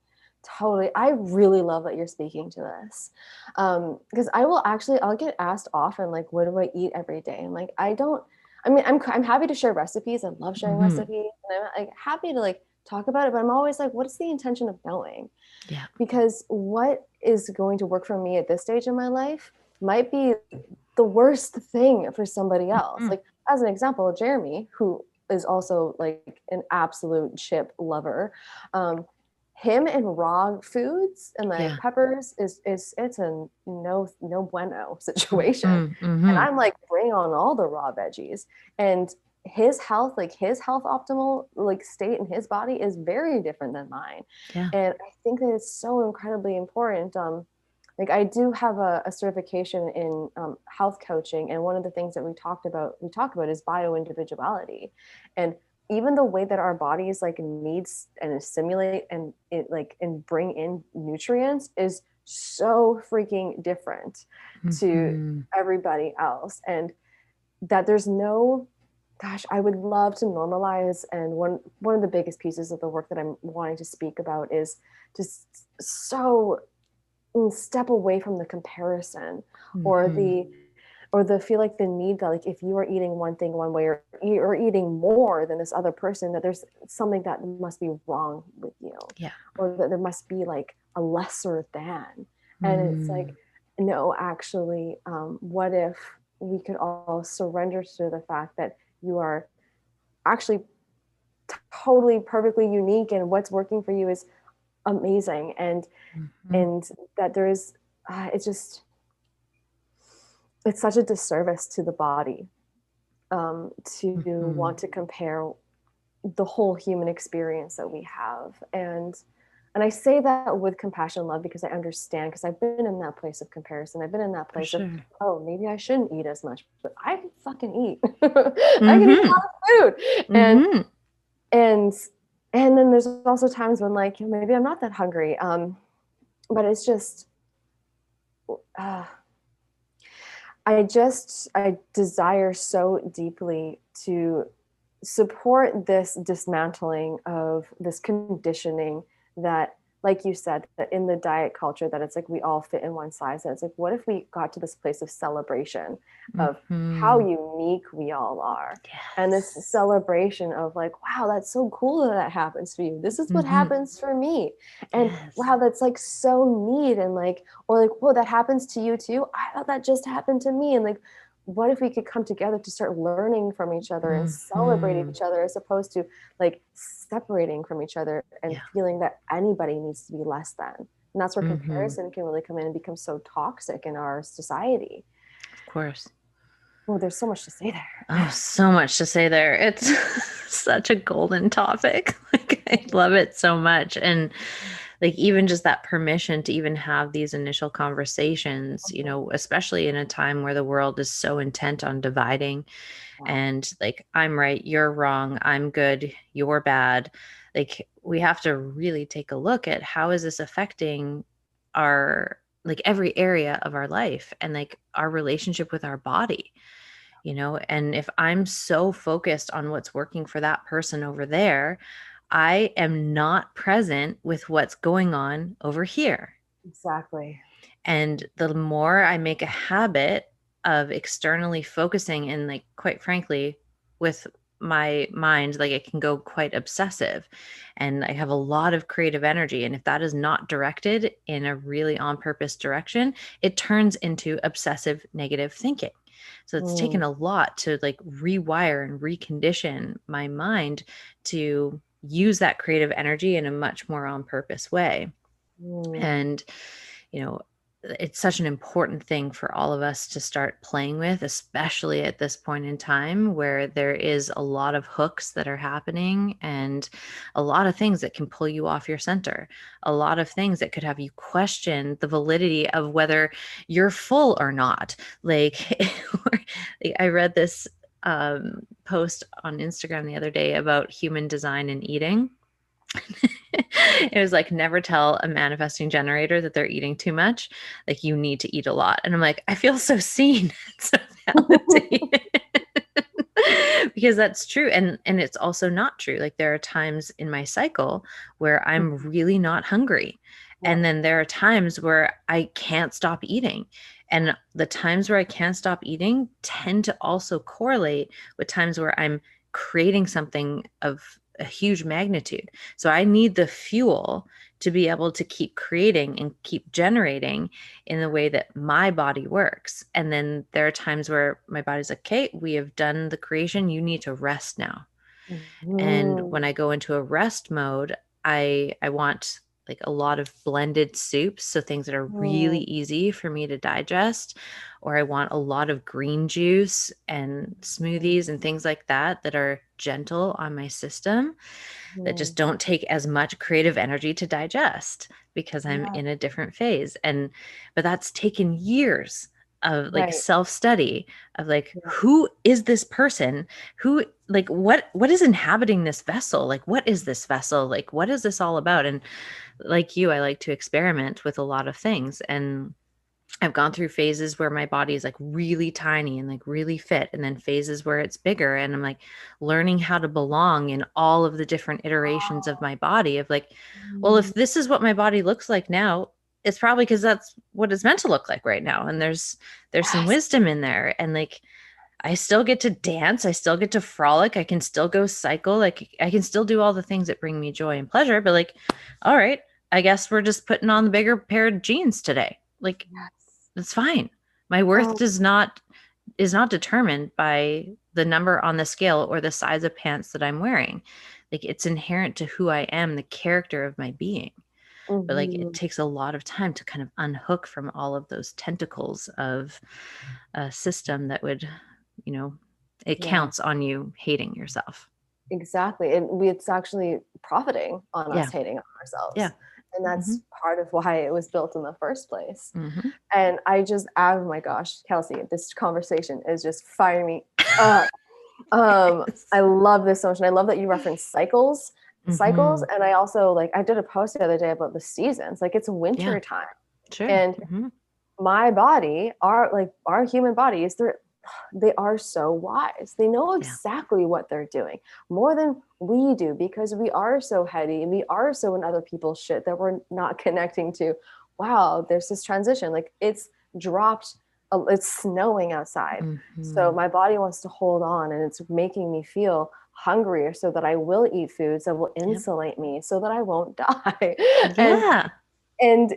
Totally. I really love that you're speaking to this. Because I'll get asked often, like, what do I eat every day? And like, I'm happy to share recipes. I love sharing Hmm. recipes. And I'm like happy to like talk about it, but I'm always like, what's the intention of knowing? Yeah. Because what is going to work for me at this stage in my life might be the worst thing for somebody else. Hmm. Like, as an example, Jeremy, who is also like an absolute chip lover, um, him and raw foods and like Yeah. peppers is it's a no bueno situation. Hmm. And Hmm. I'm like, bring on all the raw veggies. And his health optimal like state in his body is very different than mine. Yeah. And I think that it's so incredibly important. Like I do have a certification in health coaching, and one of the things that we talk about is bio individuality, and even the way that our bodies like needs and assimilate and it like and bring in nutrients is so freaking different to Hmm. everybody else, and that there's no gosh, I would love to normalize. And one of the biggest pieces of the work that I'm wanting to speak about is just so step away from the comparison or Hmm. the feel like the need that like if you are eating one thing one way or eating more than this other person, that there's something that must be wrong with you, Yeah. or that there must be like a lesser than. And it's like, Hmm. no, actually, what if we could all surrender to the fact that you are actually totally perfectly unique, and what's working for you is amazing, Hmm. and that there is it's just it's such a disservice to the body, to Hmm. want to compare the whole human experience that we have. And I say that with compassion and love because I understand, because I've been in that place of comparison. I've been in that For place of, sure. oh, maybe I shouldn't eat as much, but I can fucking eat. I can eat a Hmm. lot of food. Hmm. And and then there's also times when like maybe I'm not that hungry. But it's just uh, I desire so deeply to support this dismantling of this conditioning that, like you said, that in the diet culture, that it's like we all fit in one size. And it's like, what if we got to this place of celebration of how Hmm. unique we all are? And this Yes. celebration of like, wow, that's so cool that happens for you. This is what Hmm. happens for me. And Yes. wow, that's like so neat. And like, or like, whoa, that happens to you too. I thought that just happened to me. And like, what if we could come together to start learning from each other and celebrate Hmm. each other, as opposed to like separating from each other and Yeah. feeling that anybody needs to be less than. And that's where Hmm. comparison can really come in and become so toxic in our society. Of course. Oh, there's so much to say there. Oh, so much to say there. It's such a golden topic. Like, I love it so much. And like, even just that permission to even have these initial conversations, especially in a time where the world is so intent on dividing Yeah, and like, I'm right, you're wrong, I'm good, you're bad. Like, we have to really take a look at how is this affecting our, like, every area of our life and like our relationship with our body. And if I'm so focused on what's working for that person over there, I am not present with what's going on over here. exactly. And the more I make a habit of externally focusing and, like, quite frankly, with my mind, like it can go quite obsessive, and I have a lot of creative energy. And if that is not directed in a really on purpose direction, it turns into obsessive negative thinking. So it's taken Mm, a lot to like rewire and recondition my mind to use that creative energy in a much more on purpose way. mm, And, you know, it's such an important thing for all of us to start playing with, especially at this point in time where there is a lot of hooks that are happening and a lot of things that can pull you off your center, a lot of things that could have you question the validity of whether you're full or not. Like, I read this post on Instagram the other day about human design and eating. It was like, never tell a manifesting generator that they're eating too much. Like, you need to eat a lot. And I'm like, I feel so seen, so validated. Because that's true. And it's also not true. Like, there are times in my cycle where I'm mm. really not hungry. Yeah. And then there are times where I can't stop eating. And the times where I can't stop eating tend to also correlate with times where I'm creating something of a huge magnitude. So I need the fuel to be able to keep creating and keep generating in the way that my body works. And then there are times where my body's like, okay, we have done the creation. You need to rest now. And when Mhm. I go into a rest mode, I want like a lot of blended soups, so things that are really Mm, easy for me to digest, or I want a lot of green juice and smoothies and things like that that are gentle on my system, that just mhm. don't take as much creative energy to digest because I'm Yeah, in a different phase. And but that's taken years of like right. self-study of like, Yeah. who is this person, who, like, what is inhabiting this vessel, like what is this vessel, like what is this all about. And like you, I like to experiment with a lot of things. And I've gone through phases where my body is like really tiny and like really fit, and then phases where it's bigger. And I'm like learning how to belong in all of the different iterations of Oh, my body. Of like, well, mm, if this is what my body looks like now, it's probably because that's what it's meant to look like right now. And there's some yes. wisdom in there. And like, I still get to dance, I still get to frolic, I can still go cycle, like I can still do all the things that bring me joy and pleasure. But like, all right, I guess we're just putting on the bigger pair of jeans today. Like, Yes. that's fine. My worth Oh, is not determined by the number on the scale or the size of pants that I'm wearing. Like, it's inherent to who I am, the character of my being. But like, it mhm. takes a lot of time to kind of unhook from all of those tentacles of a system that would, you know, it Yeah, counts on you hating yourself. exactly. And it's actually profiting on us Yeah. hating on Yeah. ourselves. And Hmm. that's part of why it was built in the first place. Hmm. And oh my gosh, Kelsey, this conversation is just firing me up. I Yes. love this notion. I love that you reference cycles. Hmm. And I also like, I did a post the other day about the seasons. Like it's Yeah. winter time. Sure. And Hmm. my body, our human bodies, they are so wise. They know Yeah. exactly what they're doing more than we do because we are so heady and we are so in other people's shit that we're not connecting to, wow, there's this transition. Like dropped, it's snowing outside. So Hmm. my body wants to hold on and it's making me feel hungrier so that I will eat foods that will Yep. insulate me so that I won't die. and Yeah. and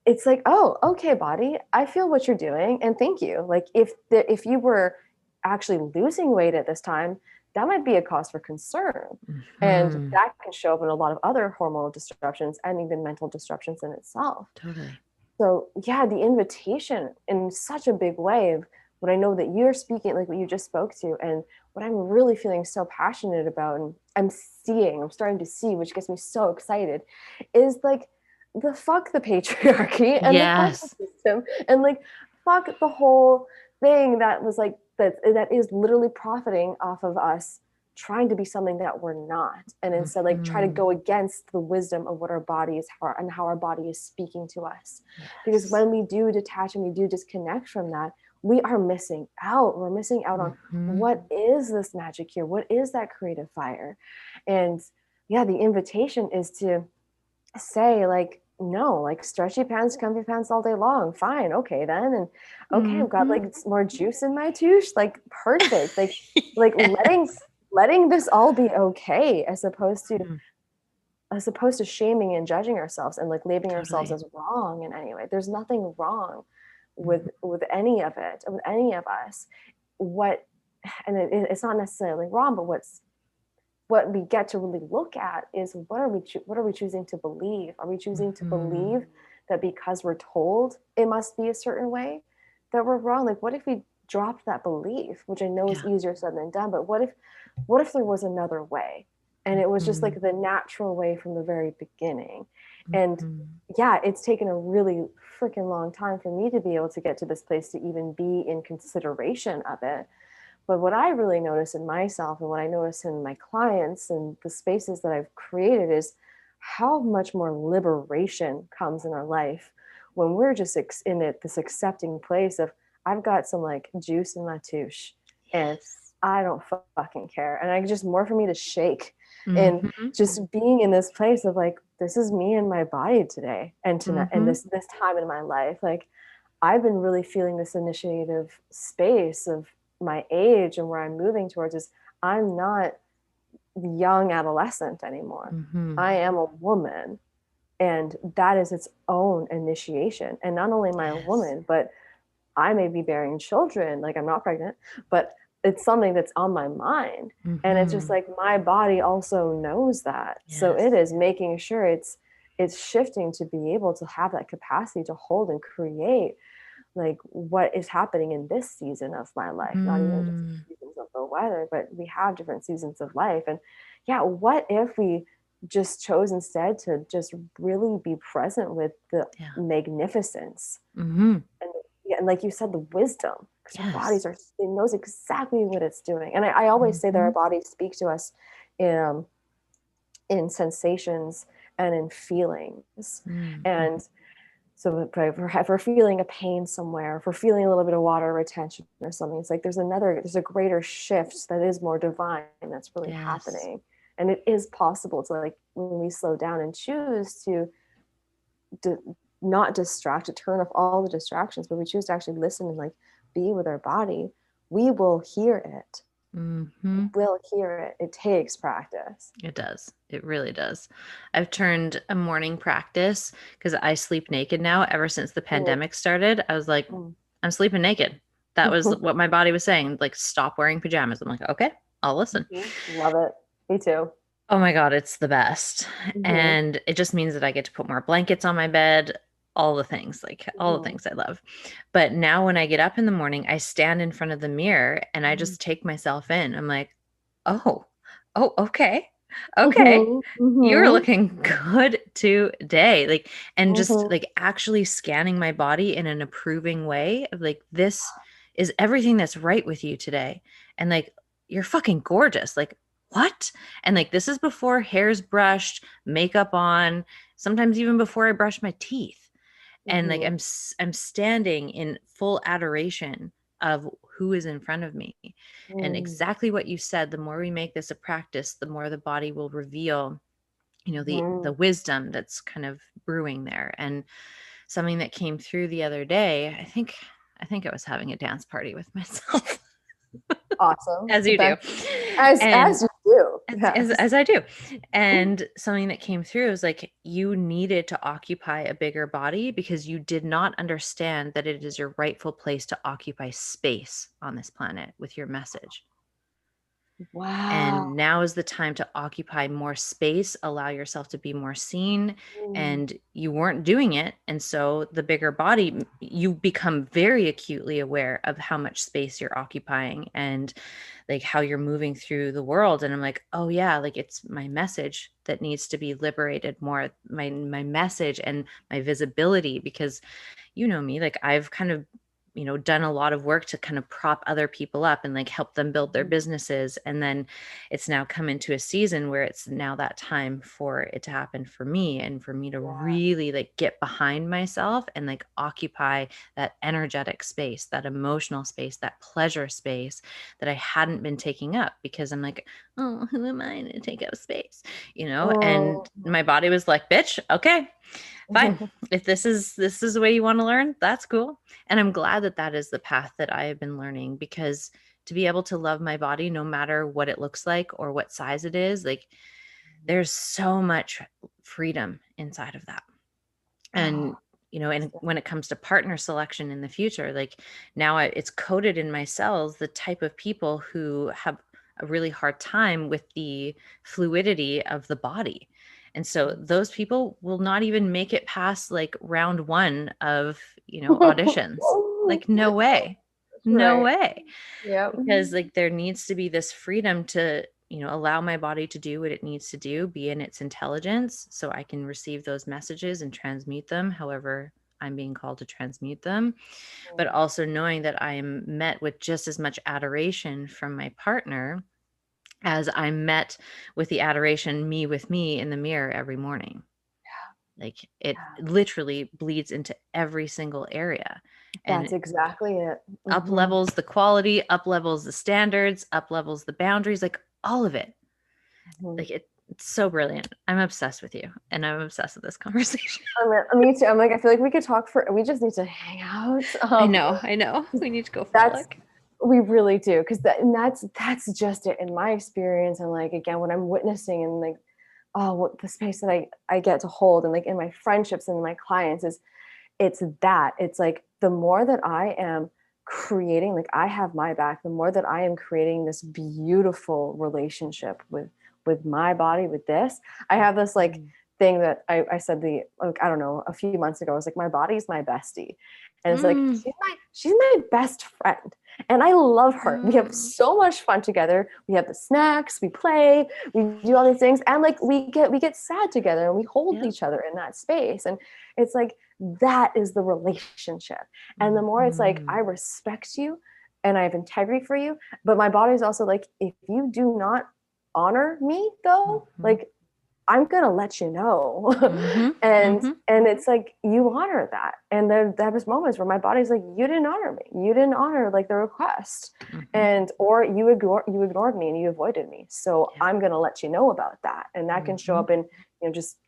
it's like, oh, okay, body, I feel what you're doing and thank you. Like if you were actually losing weight at this time, that might be a cause for concern, and Hmm. that can show up in a lot of other hormonal disruptions and even mental disruptions in itself. Totally. So yeah, the invitation in such a big way of what I know that you're speaking, like what you just spoke to, and what I'm really feeling so passionate about, and I'm starting to see, which gets me so excited, is like the fuck the patriarchy and the fuck the Yes. system and like fuck the whole thing that was like that is literally profiting off of us trying to be something that we're not, and instead like try to Hmm. go against the wisdom of what our bodies are and how our body is speaking to us, because Yes. when we do detach and we do disconnect from that, we are missing out. We're missing out on Hmm. what is this magic here, what is that creative fire. And yeah, the invitation is to say like, no, like stretchy pants, comfy pants all day long, fine, okay then. And okay, I've got Hmm. like more juice in my touche, like perfect. Like letting Yes. letting this all be okay, as opposed to Mhm. shaming and judging ourselves and like labeling ourselves Totally. as wrong in any way. There's nothing wrong Mhm. with any of it, with any of us. What and it's not necessarily wrong, but what we get to really look at is what are we choosing to believe? Are we choosing to Mhm. believe that because we're told it must be a certain way that we're wrong? Like what if we dropped that belief, which I know is Yeah. easier said than done, but what if there was another way? And it was just Mhm. like the natural way from the very beginning. And Mhm. yeah, it's taken a really freaking long time for me to be able to get to this place to even be in consideration of it. But what I really notice in myself and what I notice in my clients and the spaces that I've created is how much more liberation comes in our life when we're just in this accepting place of, I've got some like juice in my touche and Yes. I don't fucking care. And I just more for me to shake and Mhm. just being in this place of like, this is me and my body today and tonight and Mhm. this time in my life. Like I've been really feeling this initiative space of my age and where I'm moving towards is I'm not young adolescent anymore. Mhm. I am a woman. And that is its own initiation. And not only am I a Yes. woman, but I may be bearing children. Like I'm not pregnant, but it's something that's on my mind. And it's just Mhm. like my body also knows that. So it Yes. is making sure it's shifting to be able to have that capacity to hold and create like what is happening in this season of my life, not even just Mm. seasons of the weather, but we have different seasons of life. And yeah, what if we just chose instead to just really be present with the Yeah. magnificence Mhm. and yeah, and like you said, the wisdom, because our Yes. bodies are it knows exactly what it's doing. And I always say that our Mhm. bodies speak to us in in sensations and in feelings. Mm. And so if we're feeling a pain somewhere, if we're feeling a little bit of water retention or something, it's like there's a greater shift that is more divine that's really Yes. happening. And it is possible to like when we slow down and choose to di- not distract, to turn off all the distractions, but we choose to actually listen and like be with our body, we will hear it. Mhm. We'll hear it. It takes practice. It does. It really does. I've turned a morning practice because I sleep naked now ever since the Mm, pandemic started. I was like, mm. I'm sleeping naked. That was what my body was saying, like, stop wearing pajamas. I'm like, okay, I'll listen. Love it. Me too. Oh my God, it's the best. Mm-hmm. And it just means that I get to put more blankets on my bed, all the things, like all the Mm-hmm. things I love. But now when I get up in the morning, I stand in front of the mirror and I just take myself in. I'm like, oh, oh, okay. Okay. Mm-hmm. You're Mm-hmm. looking good today. Like, and just Mm-hmm. like actually scanning my body in an approving way of like, this is everything that's right with you today. And like, you're fucking gorgeous. Like, what? And like, this is before hair's brushed, makeup on, sometimes even before I brush my teeth. And like, Mm-hmm. I'm standing in full adoration of who is in front of me. And Mm-hmm. exactly what you said, the more we make this a practice, the more the body will reveal, you know, the wisdom that's kind of brewing there. And something that came through the other day, I think I was having a dance party with myself. Awesome. As you do. That's as And you do. as, Yes. as I do. And something that came through was like, you needed to occupy a bigger body because you did not understand that it is your rightful place to occupy space on this planet with your message. Wow. And now is the time to occupy more space, allow yourself to be more seen. Mm, And you weren't doing it. And so the bigger body, you become very acutely aware of how much space you're occupying and like how you're moving through the world. And I'm like, oh yeah, like it's my message that needs to be liberated more, my message and my visibility, because you know me, like I've kind of, you know, done a lot of work to kind of prop other people up and like help them build their mhm. businesses. And then it's now come into a season where it's now that time for it to happen for me and for me to Yeah. really like get behind myself and like occupy that energetic space, that emotional space, that pleasure space that I hadn't been taking up because I'm like, oh, who am I to take up space? You know, and Mhm. my body was like, bitch, okay, Fine. If this is the way you want to learn, that's cool. And I'm glad that that is the path that I have been learning, because to be able to love my body no matter what it looks like or what size it is, like there's so much freedom inside of that. And Oh, and when it comes to partner selection in the future, like now it's coded in my cells the type of people who have a really hard time with the fluidity of the body. And so those people will not even make it past like round one of auditions. Like, no way. No right. way. Yep. Because like there needs to be this freedom to allow my body to do what it needs to do, be in its intelligence, so I can receive those messages and transmute them however I'm being called to transmute them, but also knowing that I am met with just as much adoration from my partner as I'm met with the adoration me with me in the mirror every morning. Like it Yeah. literally bleeds into every single area, That's and exactly it. up levels the quality, up levels the standards, up levels the boundaries, like all of it. Mhm. Like it's so brilliant. I'm obsessed with you, and I'm obsessed with this conversation. Me too. I'm like, I feel like we could talk for. We just need to hang out. I know. We need to go That's frolic. we really do, because that's just it in my experience, and like again, what I'm witnessing, and like, oh, what the space that I get to hold, and like in my friendships and my clients is it's like the more that I am creating, like I have my back, the more that I am creating this beautiful relationship with my body, with this. I have this like thing that I said like I don't know, a few months ago. I was like, my body's my bestie. And it's like Mm. she's my best friend. And I love her. We have Mm. so much fun together. We have the snacks, we play, we do all these things, and like we get sad together and we hold Yep. each other in that space. And it's like that is the relationship. And the more it's like, I Mhm. respect you and I have integrity for you, but my body's also like, if you do not honor me though, Mhm. like I'm gonna let you know. Mhm. and Mhm. and it's like you honor that. And there was moments where my body's like, you didn't honor me. You didn't honor like the request. Mhm. And or you ignored me and you avoided me. So Yeah. I'm gonna let you know about that. And that can show Mhm. up in, just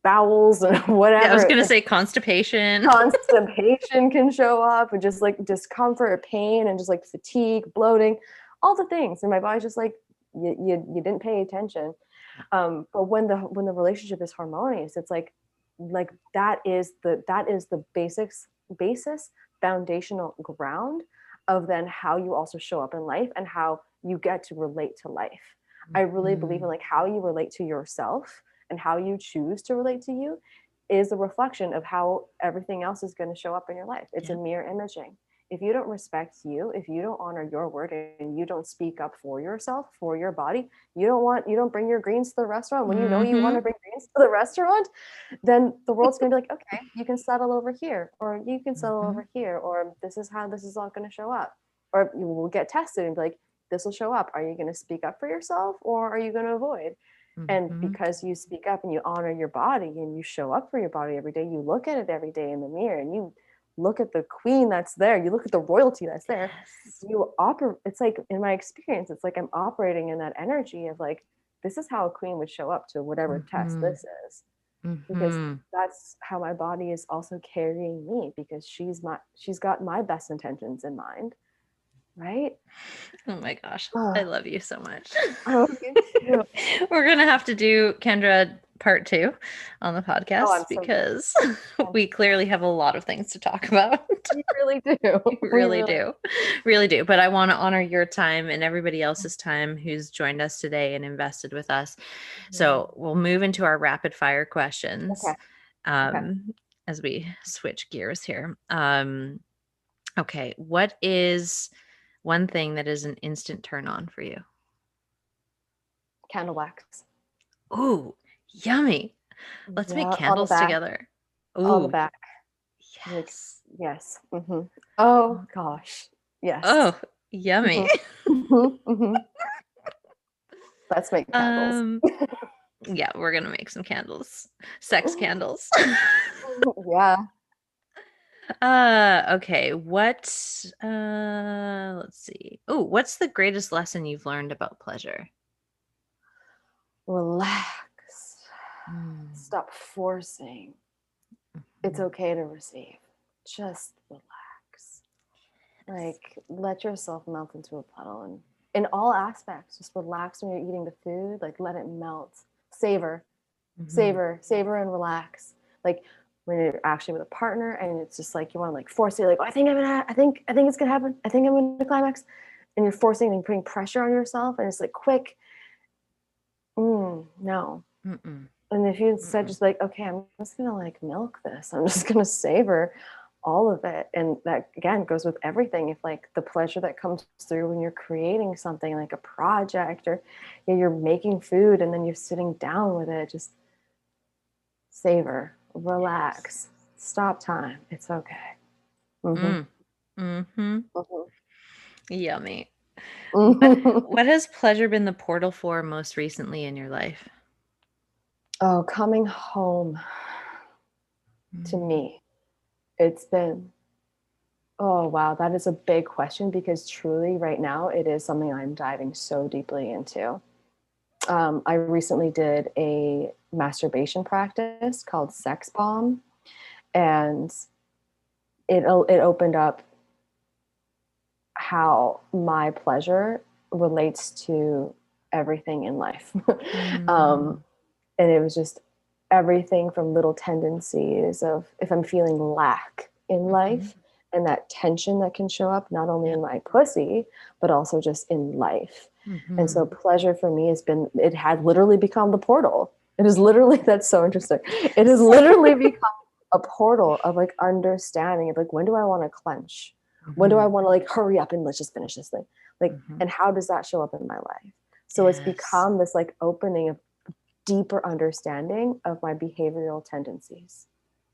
bowels and Yeah, I was whatever. gonna say constipation. Constipation can show up, and just like discomfort or pain and just like fatigue, bloating, all the things. And my body's just like, you didn't pay attention. But when the relationship is harmonious, it's like that is the basis, foundational ground of then how you also show up in life and how you get to relate to life. I really believe in Mhm. like how you relate to yourself and how you choose to relate to you is a reflection of how everything else is going to show up in your life. It's a Yep. mirror imaging. If you don't respect you, if you don't honor your word and you don't speak up for yourself, for your body, you don't bring your greens to the restaurant when you know you want Mhm. to bring greens to the restaurant, then the world's going to be like, okay, you can settle over here, or you can settle Mhm. over here, or this is how this is all going to show up. Or you will get tested and be like, this will show up. Are you going to speak up for yourself, or are you going to avoid? And Mhm. because you speak up and you honor your body and you show up for your body every day, you look at it every day in the mirror and you look at the queen that's there, you look at the royalty that's there, Yes. you operate. It's like, in my experience, it's like I'm operating in that energy of like, this is how a queen would show up to whatever test Mhm. this is, because Mhm. that's how my body is also carrying me, because she's got my best intentions in mind, right? Oh my gosh. I Oh, love you so much. I love you too. We're going to have to do Kendra part 2 on the Oh, I'm podcast so because down. we clearly have a lot of things to talk about. We really do. We We really really do. Really do. But I want to honor your time and everybody else's time who's joined us today and invested with us. do. So we'll move into our rapid fire questions Okay. Okay. as we switch gears here. Okay. What is one thing that is an instant turn on for you? Candle wax. Ooh, yummy. Let's make Yeah, on the candles back. together. On the Ooh, back. Like, yes. yes. Oh gosh. Yes. Oh, yummy. hmm hmm Let's make candles. Um, yeah, we're gonna make some candles. Sex candles. Yeah. Okay. Let's see. Oh, what's the greatest lesson you've learned about pleasure? Relax. Mm. Stop forcing. it's okay to receive. Just relax. Like, let yourself melt into a puddle, and in all aspects, just relax when you're eating the food. Like, let it melt. Savor, Mm-hmm. savor, and relax. Like, when you're actually with a partner and it's just like you want to like force it, like, oh, I think it's gonna happen. I think I'm gonna climax, and you're forcing and putting pressure on yourself, and it's like quick. No. Mm-mm. And if you said Mm-mm. just like, okay, I'm just gonna like milk this. I'm just gonna savor all of it. And that again goes with everything. If like the pleasure that comes through when you're creating something like a project, or you're making food and then you're sitting down with it, just savor, Yes. relax, stop time. It's okay. Mm-hmm. Mm. Mm-hmm. Yummy. Mm-hmm. What has pleasure been the portal for most recently in your life? Oh, coming home to Mm. me. It's been, oh, wow, that is a big question because truly, right now, it is something I'm diving so deeply into. I recently did a masturbation practice called Sex Bomb, and it opened up how my pleasure relates to everything in life. Mm. um, and it was just everything from little tendencies of if I'm feeling lack in Mm-hmm. life, and that tension that can show up not only in Yep. my pussy but also just in life. And so Mm-hmm. pleasure for me has been, it had literally become the portal. It is literally, that's so interesting, it has Yes. literally become a portal of like understanding of like, when do I want to clench, when do Mm-hmm. I want to like hurry up and let's just finish this thing, like, Mm-hmm. and how does that show up in my life? So it's Yes. become this like opening of deeper understanding of my behavioral tendencies.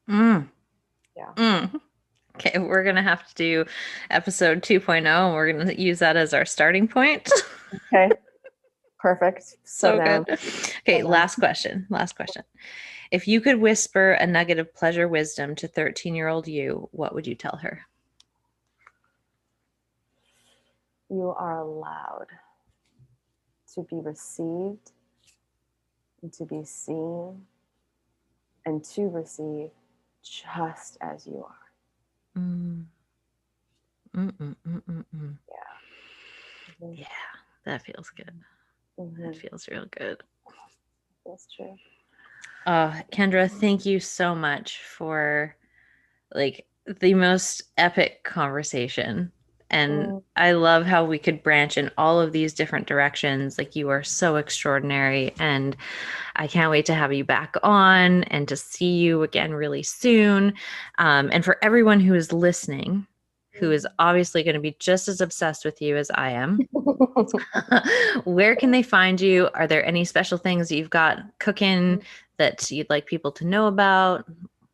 Mm. Yeah. Mm. Okay, we're gonna have to do episode 2.0, and we're gonna use that as our starting point. Okay. Perfect. So So good. down. Okay, So down. last question. Last question. If you could whisper a nugget of pleasure wisdom to 13-year-old you, what would you tell her? You are allowed to be received and to be seen and to receive just as you are. Mm. Mm-mm-mm-mm-mm. Yeah. Mm-hmm. Yeah, that feels good. That Mm-hmm. feels real good. That's true. Kendra, thank you so much for like the most epic conversation. And Mm. I love how we could branch in all of these different directions. Like, you are so extraordinary. And I can't wait to have you back on and to see you again really soon. And for everyone who is listening, who is obviously going to be just as obsessed with you as I am, where can they find you? Are there any special things that you've got cooking that you'd like people to know about?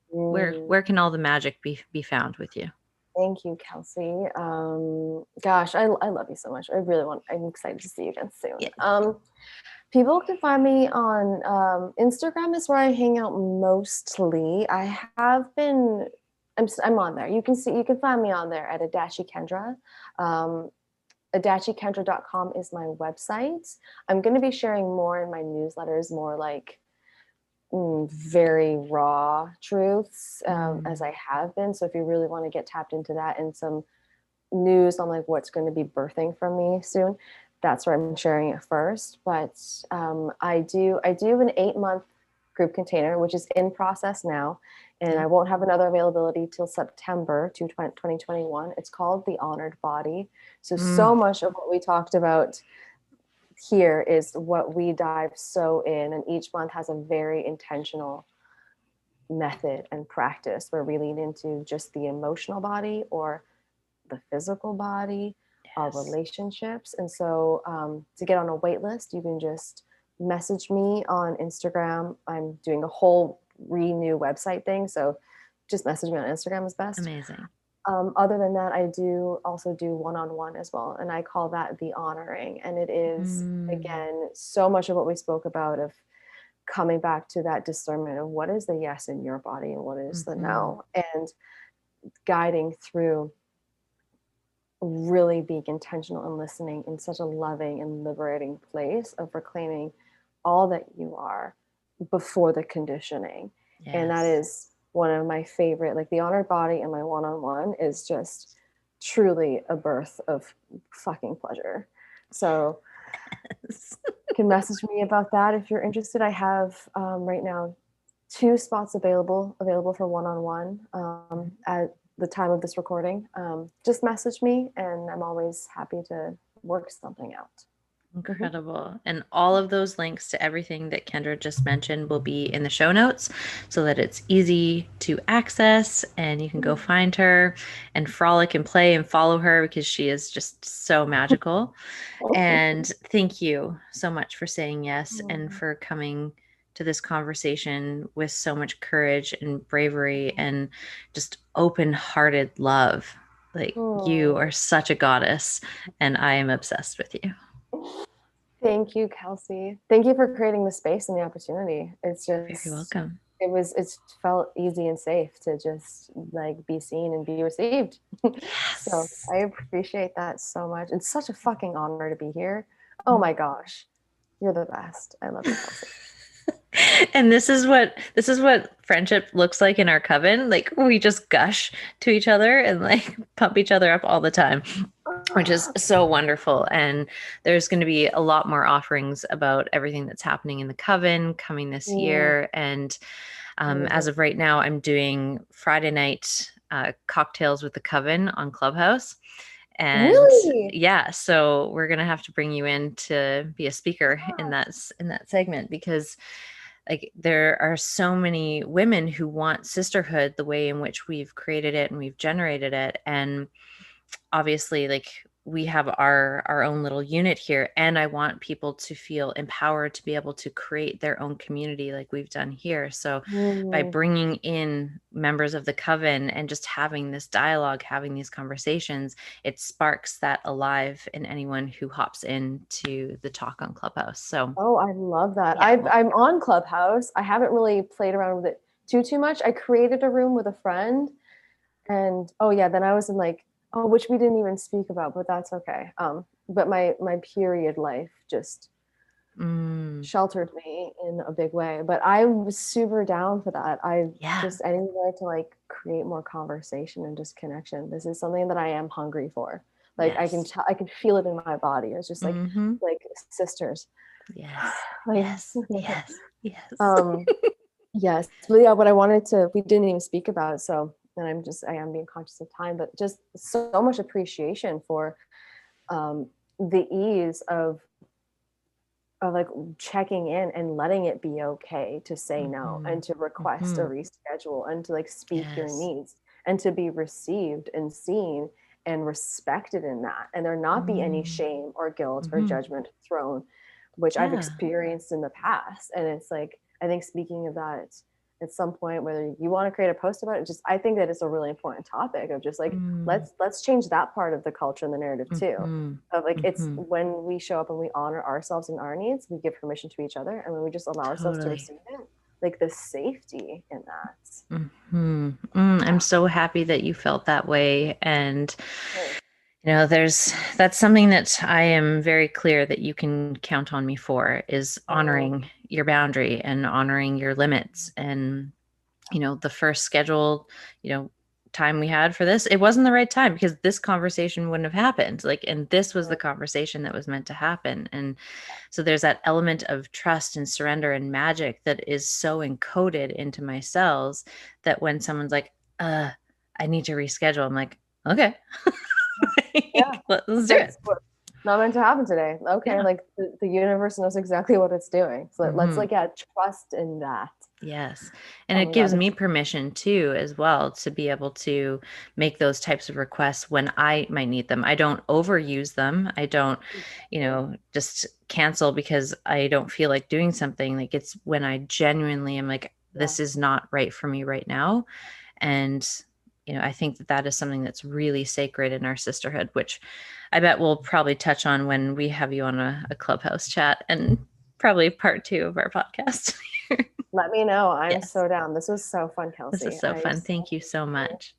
Where Mm. where can all the magic be found with you? Thank you, Kelsey. Gosh, I love you so much. I'm excited to see you again soon. Yeah. People can find me on Instagram is where I hang out mostly. I have been, I'm on there. You can find me on there at Adachi Kendra. Um, AdachiKendra.com is my website. I'm going to be sharing more in my newsletters, more like very raw truths, as Mm, I have been. So if you really want to get tapped into that and some news on like what's going to be birthing from me soon, that's where I'm sharing it first. But I do an 8 month group container, which is in process now, and yeah. I won't have another availability till September 2021. It's called The Honored Body. So Mm, much of what we talked about here is what we dive so in, and each month has a very intentional method and practice where we lean into just the emotional body or the physical body, our yes. relationships. And so to get on a wait list, you can just message me on Instagram. I'm doing a whole renew website thing. So just message me on Instagram is best. Amazing. Other than that, I do also do one-on-one as well. And I call that the honoring. And it is, Mm, again, so much of what we spoke about of coming back to that discernment of what is the yes in your body and what is the mm-hmm. no. And guiding through really being intentional and listening in such a loving and liberating place of reclaiming all that you are before the conditioning. And that Yes. is one of my favorite, like the honored body and my one-on-one is just truly a birth of fucking pleasure. So you can message me about that if you're interested. I have right now 2 spots available for one-on-one at the time of this recording. Just message me, and I'm always happy to work something out. Incredible. And all of those links to everything that Kendra just mentioned will be in the show notes so that it's easy to access and you can go find her and frolic and play and follow her because she is just so magical. And thank you so much for saying yes and for coming to this conversation with so much courage and bravery and just open-hearted love. Like, you are such a goddess, and I am obsessed with you. Thank you, Kelsey. Thank you for creating the space and the opportunity. It's Very just, welcome. it felt easy and safe to just like be seen and be received. So Yes. I appreciate that so much. It's such a fucking honor to be here. Oh my gosh. You're the best. I love you, Kelsey. And this is what friendship looks like in our coven. Like, we just gush to each other and like pump each other up all the time, which is so wonderful. And there's going to be a lot more offerings about everything that's happening in the coven coming this year. And as of right now, I'm doing Friday night cocktails with the coven on Clubhouse. And Really? yeah, so we're gonna have to bring you in to be a speaker in that segment because like there are so many women who want sisterhood the way in which we've created it and we've generated it. And obviously, like, we have our own little unit here, and I want people to feel empowered to be able to create their own community like we've done here. So by bringing in members of the coven and just having this dialogue, having these conversations, it sparks that alive in anyone who hops into the talk on Clubhouse. So Oh, I love that. yeah. I'm on Clubhouse. I haven't really played around with it too much. I created a room with a friend, and oh yeah, then I was in like, oh, which we didn't even speak about, but that's okay. But my period life just sheltered me in a big way. But I was super down for that. I Yeah. just anywhere to like create more conversation and just connection. This is something that I am hungry for. Like Yes. I can feel it in my body. It's just like sisters. Yes. Like, Yes. Yes. Yes. yes. But yeah, what I wanted to, we didn't even speak about it. So, and I am being conscious of time, but just so much appreciation for the ease of like checking in and letting it be okay to say no and to request a reschedule and to like speak your Yes. needs and to be received and seen and respected in that, and there not be any shame or guilt or judgment thrown, which I've Yeah. experienced in the past. And it's like, I think speaking of that at some point, whether you want to create a post about it, just I think that it's a really important topic of just like let's change that part of the culture and the narrative too, of like, it's when we show up and we honor ourselves and our needs, we give permission to each other, and when we just allow ourselves to Totally. receive it, like the safety in that. I'm so happy that you felt that way. And, that's something that I am very clear that you can count on me for is honoring your boundary and honoring your limits. And, the first scheduled, time we had for this, it wasn't the right time because this conversation wouldn't have happened. Like, and this was the conversation that was meant to happen. And so there's that element of trust and surrender and magic that is so encoded into my cells that when someone's like, I need to reschedule, I'm like, okay. Yeah, Let's do it. not meant to happen today. Okay, Yeah. like the universe knows exactly what it's doing. So let's like, yeah, trust in that. Yes. And Oh it my God, gives me permission too, as well, to be able to make those types of requests when I might need them. I don't overuse them. I don't, just cancel because I don't feel like doing something. Like, it's when I genuinely am like, this is not right for me right now. And, I think that is something that's really sacred in our sisterhood, which I bet we'll probably touch on when we have you on a Clubhouse chat and probably part 2 of our podcast. Let me know. I'm Yes. so down. This was so fun, This Kelsey. is so fun. Thank you so much.